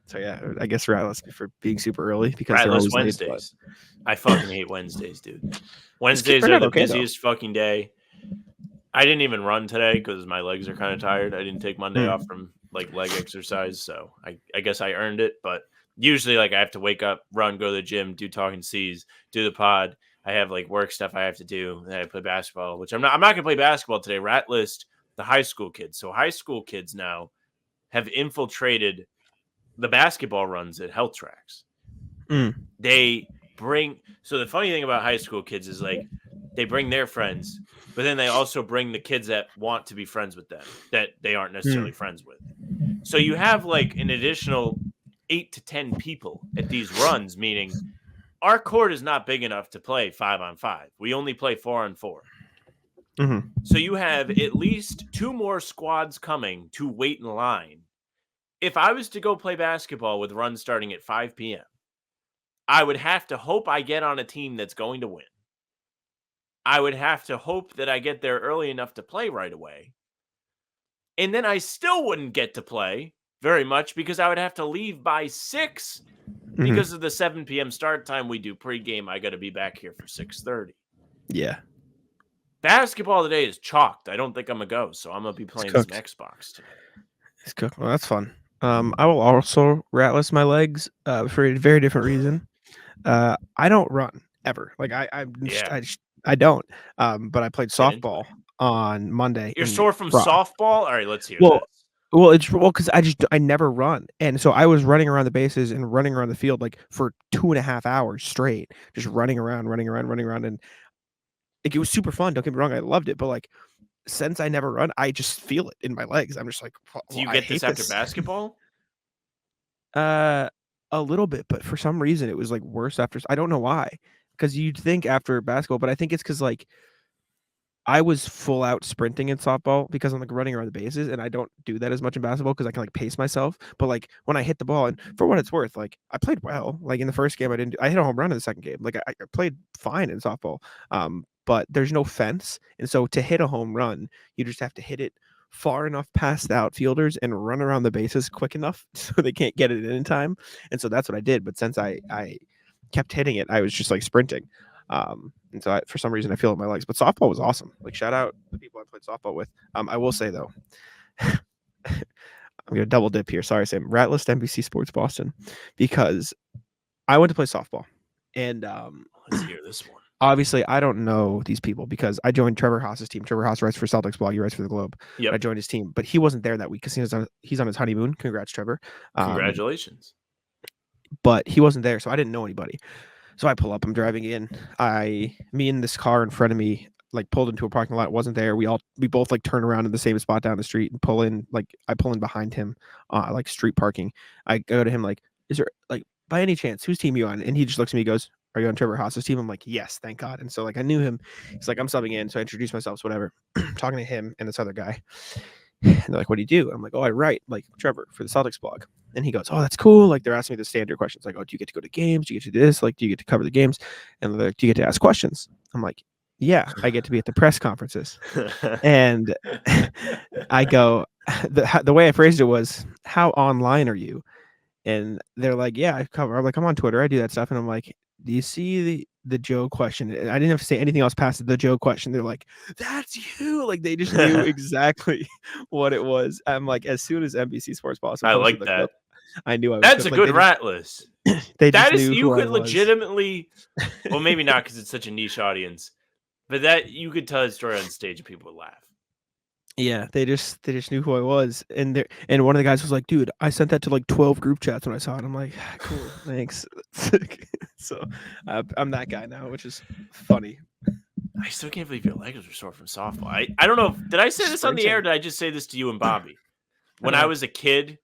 So yeah, I guess Ratless for being super early because they're always Wednesdays. Late, I fucking hate Wednesdays, dude. Wednesdays are the busiest fucking day. I didn't even run today because my legs are kind of tired. I didn't take Monday off from like leg exercise, so I guess I earned it. But usually, like I have to wake up, run, go to the gym, do Talking C's, do the pod. I have like work stuff I have to do. Then I play basketball, which I'm not gonna play basketball today. Rat list the high school kids. So high school kids now have infiltrated the basketball runs at health tracks. They bring. So the funny thing about high school kids is like they bring their friends, but then they also bring the kids that want to be friends with them that they aren't necessarily friends with. So you have like an additional 8 to 10 people at these runs, meaning our court is not big enough to play 5-on-5. We only play 4-on-4. So you have at least 2 more squads coming to wait in line. If I was to go play basketball with runs starting at 5 p.m., I would have to hope I get on a team that's going to win. I would have to hope that I get there early enough to play right away. And then I still wouldn't get to play very much because I would have to leave by 6 because of the 7 p.m. start time we do pregame. I got to be back here for 6:30. Yeah. Basketball today is chalked. I don't think I'm going to go, so I'm going to be playing some Xbox today. It's cooked. Well, that's fun. I will also ratless my legs for a very different reason. I don't run ever. Like I don't. But I played softball on Monday. You're and sore from Fri- softball? All right, let's hear Well, this. because I never run, and so I was running around the bases and running around the field like for 2.5 hours straight, just running around, and like it was super fun. Don't get me wrong, I loved it, but like since I never run, I just feel it in my legs. I'm just like, Do you I get hate this after this. basketball? A little bit, but for some reason it was like worse after. I don't know why, because you'd think after basketball, but I think it's because like I was full out sprinting in softball because I'm like running around the bases, and I don't do that as much in basketball because I can like pace myself. But like when I hit the ball, and for what it's worth, like I played well. Like in the first game, I hit a home run in the second game. Like I played fine in softball. But there's no fence, and so to hit a home run, you just have to hit it far enough past the outfielders and run around the bases quick enough so they can't get it in time. And so that's what I did. But since I kept hitting it, I was just like sprinting. And so for some reason I feel it in my legs. But softball was awesome. Like shout out the people I played softball with. I will say though, I'm gonna double dip here. Sorry, Sam. Rat list NBC Sports Boston, because I went to play softball, and Let's hear this one. obviously I don't know these people because I joined Trevor Haas's team. Trevor Haas writes for Celtics blog. He writes for the Globe. Yep. I joined his team, but he wasn't there that week because he's on his honeymoon. Congrats, Trevor. Congratulations. But he wasn't there, so I didn't know anybody. So I pull up, I'm driving in. Me and this car in front of me like pulled into a parking lot. It wasn't there. We both like turn around in the same spot down the street and pull in. Like I pull in behind him, like street parking. I go to him like, is there like by any chance whose team are you on? And he just looks at me, goes, are you on Trevor Haas's team? I'm like, yes, thank God. And so like I knew him. He's like, I'm subbing in. So I introduced myself, so whatever. Talking to him and this other guy. And they're like, what do you do? I'm like, oh, I write like Trevor for the Celtics blog. And he goes, oh, that's cool. Like they're asking me the standard questions. Like, oh, do you get to go to games? Do you get to do this? Like, do you get to cover the games? And they're like, do you get to ask questions? I'm like, yeah, I get to be at the press conferences. And I go, the way I phrased it was, how online are you? And they're like, yeah, I cover. I'm like, I'm on Twitter. I do that stuff. And I'm like, do you see the Joe question? And I didn't have to say anything else past the Joe question. They're like, that's you. Like they just knew exactly what it was. I'm like, as soon as NBC Sports Boston I posted like the that. clip, I knew I was That's a like, good rat list. They That just is, knew you who I could was. legitimately, well, maybe not because it's such a niche audience, but that you could tell a story on stage and people would laugh. Yeah, they just knew who I was, and one of the guys was like, "Dude, I sent that to like 12 group chats when I saw it." I'm like, "Cool, thanks." So I'm that guy now, which is funny. I still can't believe your legs were sore from softball. I don't know. Did I say this on the air? Or did I just say this to you and Bobby? When I was a kid,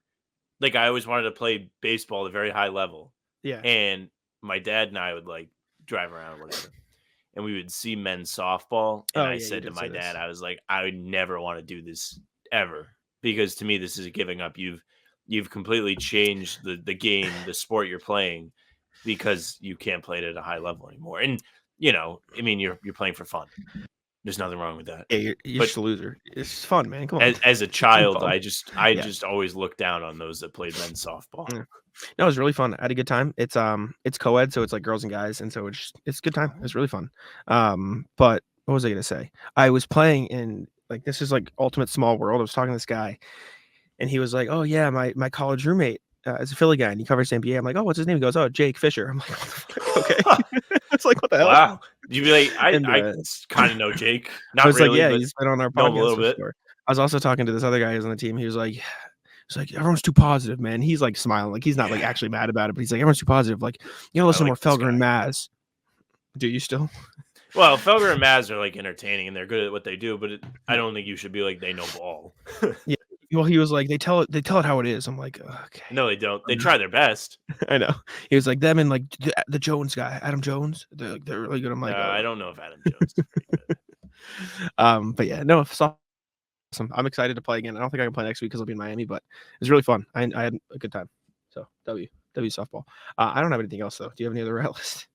like I always wanted to play baseball at a very high level. Yeah. And my dad and I would like drive around or whatever. And we would see men's softball. And I said to my dad, I was like, I would never want to do this ever. Because to me, this is giving up. You've completely changed the game, the sport you're playing, because you can't play it at a high level anymore. And you know, I mean, you're playing for fun. There's nothing wrong with that. Yeah, you're just a loser. It's fun, man. Come on. As a child, I just always looked down on those that played men's softball. Yeah. No, it was really fun. I had a good time. It's co-ed, so it's like girls and guys, and so it's a good time. It's really fun. But what was I gonna say? I was playing in like this is like ultimate small world. I was talking to this guy, and he was like, "Oh yeah, my college roommate is a Philly guy, and he covers the NBA." I'm like, "Oh, what's his name?" He goes, "Oh, Jake Fisher." I'm like, what the fuck? Okay. It's like, what the hell? Wow. You'd be like, I kind of know Jake. Not I was really. like, yeah, but he's been on our know him podcast a little bit. before. I was also talking to this other guy who's on the team. He was like, everyone's too positive, man. He's like smiling, like he's not like actually mad about it, but he's like, everyone's too positive. Like, you know, listen to more Felger and Maz. Do you still? Well, Felger and Maz are like entertaining and they're good at what they do, but I don't think you should be like they know ball. Yeah. Well, he was like, they tell it how it is. I'm like, okay. No, they don't. They try their best. I know. He was like them and like the Jones guy, Adam Jones. They're really good. I'm like, I don't know if Adam Jones is pretty good. But yeah, no, it's awesome. I'm excited to play again. I don't think I can play next week because I'll be in Miami, but it's really fun. I had a good time. So W softball. I don't have anything else though. Do you have any other rat list?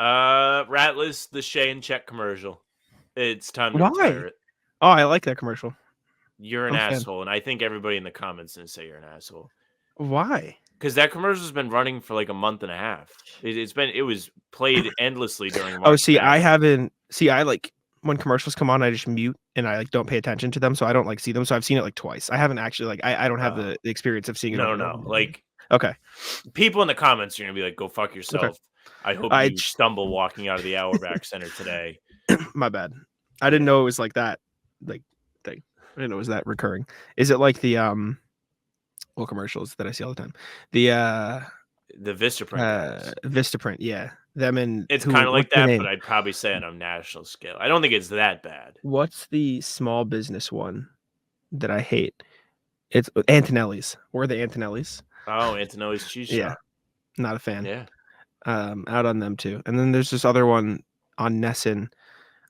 Rat list, the Shea and Check commercial. It's time to retire it. Oh, I like that commercial. You're an asshole, and I think everybody in the comments didn't say you're an asshole. Why? Because that commercial's been running for like a month and a half. It was played endlessly during March. Oh, see, I haven't. See, I like when commercials come on, I just mute and I like don't pay attention to them, so I don't like see them. So I've seen it like twice. I haven't actually like I don't have the experience of seeing it. No. Like, okay. People in the comments are gonna be like, "Go fuck yourself." Okay. I hope you stumble walking out of the Auerbach Center today. My bad. I didn't know it was like that. like thing. I didn't know it was that recurring. Is it like the well, commercials that I see all the time? The Vistaprint guys. Vistaprint, yeah. Them and It's who? kind of like What's their that, name? but I'd probably say on a national scale. I don't think it's that bad. What's the small business one that I hate? It's Antonelli's. We're the Antonelli's. Oh, Antonelli's cheese Yeah, shop. not a fan. Yeah. Out on them too. And then there's this other one on Nesson.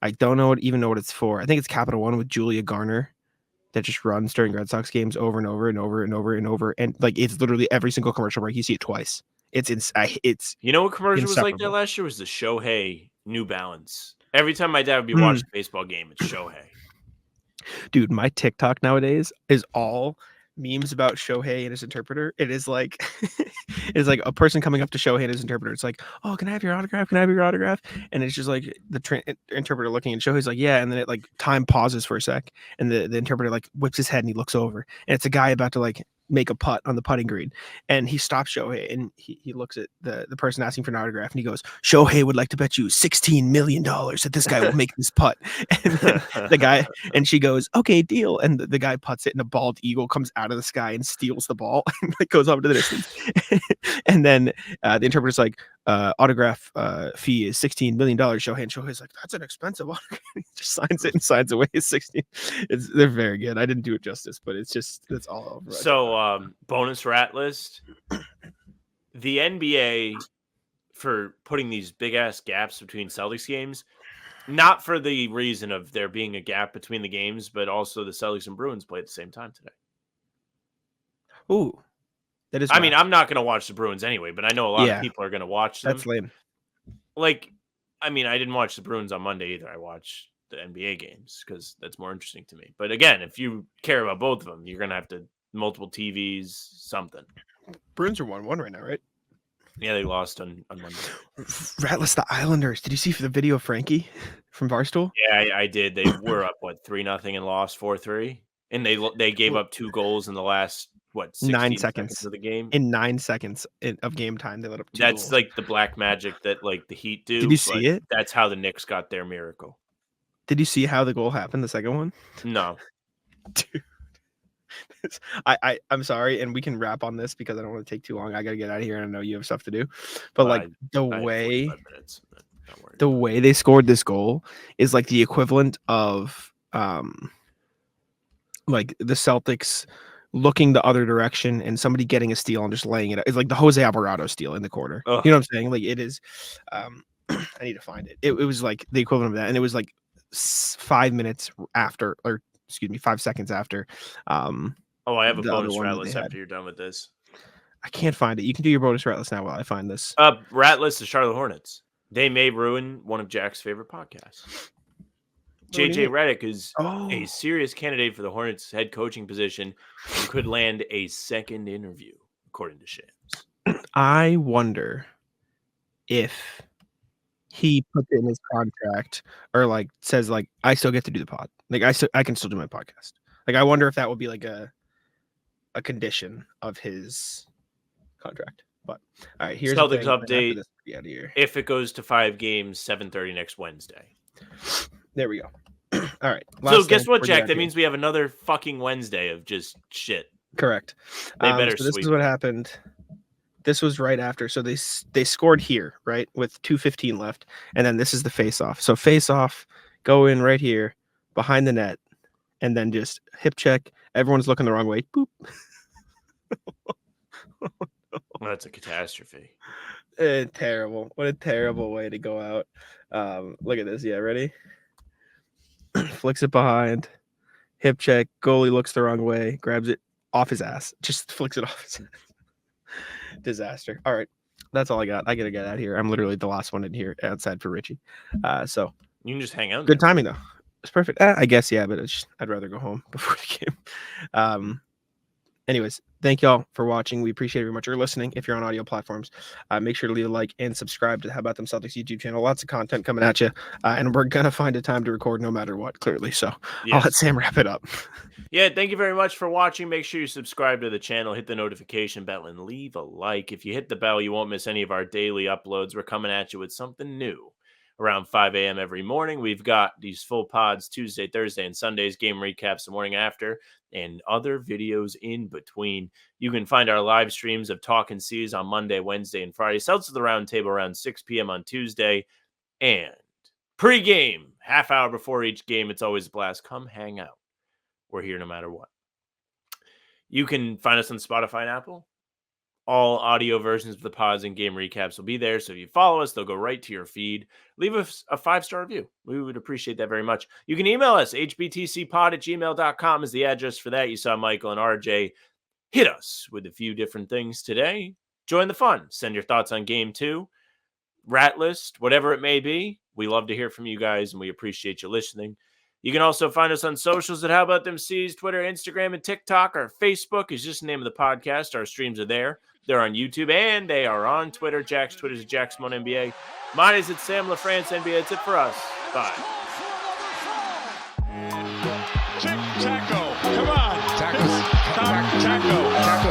I don't even know what it's for. I think it's Capital One with Julia Garner that just runs during Red Sox games over and over and over and over and over. And like it's literally every single commercial break you see it twice. It's You know what commercial was like that insufferable. last year? Was the Shohei New Balance. Every time my dad would be watching a baseball game, it's Shohei. Dude, my TikTok nowadays is all memes about Shohei and his interpreter. It is like it's like a person coming up to Shohei and his interpreter. It's like, oh, can I have your autograph? Can I have your autograph? And it's just like the interpreter looking, and Shohei's like, yeah. And then it like time pauses for a sec, and the interpreter like whips his head and he looks over, and it's a guy about to like make a putt on the putting green, and he stops Shohei and he looks at the person asking for an autograph, and he goes, Shohei would like to bet you $16 million that this guy will make this putt. And then the guy, and she goes, okay, deal. And the guy putts it, and a bald eagle comes out of the sky and steals the ball and like goes off to the distance. And then the interpreter's like, autograph fee is $16 million, Shohei. And Shohei's like, that's an expensive autograph. He just signs it and signs away his 16. They're very good. I didn't do it justice, but it's all over. So bonus rat list. The NBA for putting these big ass gaps between Celtics games, not for the reason of there being a gap between the games, but also the Celtics and Bruins play at the same time today. Ooh, that is. I mean, I'm not going to watch the Bruins anyway, but I know a lot of people are going to watch them. That's lame. Like, I mean, I didn't watch the Bruins on Monday either. I watched the NBA games because that's more interesting to me. But again, if you care about both of them, you're going to have to multiple TVs, something. Bruins are 1-1 right now, right? Yeah, they lost on Monday. Ratless the Islanders. Did you see for the video of Frankie from Barstool? Yeah, I did. They were up 3-0 and lost 4-3, and they gave up 2 goals in the last 9 seconds of the game. In 9 seconds of game time, they let up 2 That's goals. like the black magic that like the Heat do. Did you see it? That's how the Knicks got their miracle. Did you see how the goal happened? The second one? No, dude. I'm sorry, and we can wrap on this because I don't want to take too long. I gotta get out of here, and I know you have stuff to do. But like the way they scored this goal is like the equivalent of like the Celtics looking the other direction and somebody getting a steal and just laying it. It's like the Jose Alvarado steal in the corner. Ugh. You know what I'm saying? Like it is. I need to find it. It was like the equivalent of that, and it was like 5 minutes after, or excuse me, 5 seconds after. I have a bonus rat list after you're done with this. I can't find it. You can do your bonus rat list now while I find this. Rat list, the Charlotte Hornets. They may ruin one of Jack's favorite podcasts. JJ Redick is a serious candidate for the Hornets head coaching position and could land a second interview, according to Shams. I wonder if he puts it in his contract or like says like I still get to do the pod. Like I can still do my podcast. Like I wonder if that would be like a condition of his contract. But all right, here's Celtics update. If it goes to 5 games, 7:30 next Wednesday. There we go. All right. So guess what, Jack? That means we have another fucking Wednesday of just shit. Correct. They better so this is what happened. This was right after. So they scored here, right, with 2:15 left, and then this is the face-off. So face-off, go in right here behind the net, and then just hip check. Everyone's looking the wrong way. Boop. Well, that's a catastrophe. Terrible. What a terrible way to go out. Look at this. Yeah, ready? Flicks it behind. Hip check. Goalie looks the wrong way. Grabs it off his ass. Just flicks it off his ass. Disaster. All right. That's all I got. I got to get out of here. I'm literally the last one in here outside for Richie. So you can just hang out. Good timing, though. It's perfect. I guess, yeah, but I'd rather go home before the game. Anyways, thank y'all for watching. We appreciate it very much. Or listening if you're on audio platforms. Make sure to leave a like and subscribe to the How About Them Celtics YouTube channel. Lots of content coming at you. And we're going to find a time to record no matter what, clearly. So yes. I'll let Sam wrap it up. Yeah, thank you very much for watching. Make sure you subscribe to the channel, hit the notification bell, and leave a like. If you hit the bell, you won't miss any of our daily uploads. We're coming at you with something new around 5 a.m. every morning. We've got these full pods Tuesday, Thursday, and Sundays, game recaps the morning after, and other videos in between. You can find our live streams of Talkin' C's on Monday, Wednesday, and Friday. Celtics of the Round Table around 6 p.m. on Tuesday. And pre-game, half hour before each game. It's always a blast. Come hang out. We're here no matter what. You can find us on Spotify and Apple. All audio versions of the pods and game recaps will be there. So if you follow us, they'll go right to your feed. Leave us a 5-star review. We would appreciate that very much. You can email us. hbtcpod@gmail.com is the address for that. You saw Michael and RJ hit us with a few different things today. Join the fun. Send your thoughts on game 2, rat list, whatever it may be. We love to hear from you guys, and we appreciate you listening. You can also find us on socials at How About Them C's, Twitter, Instagram, and TikTok. Our Facebook is just the name of the podcast. Our streams are there. They're on YouTube, and they are on Twitter. Jack's Twitter is JackSimoneNBA. Mine is at Sam LaFrance NBA. That's it for us. Bye. Taco. Come on. Taco.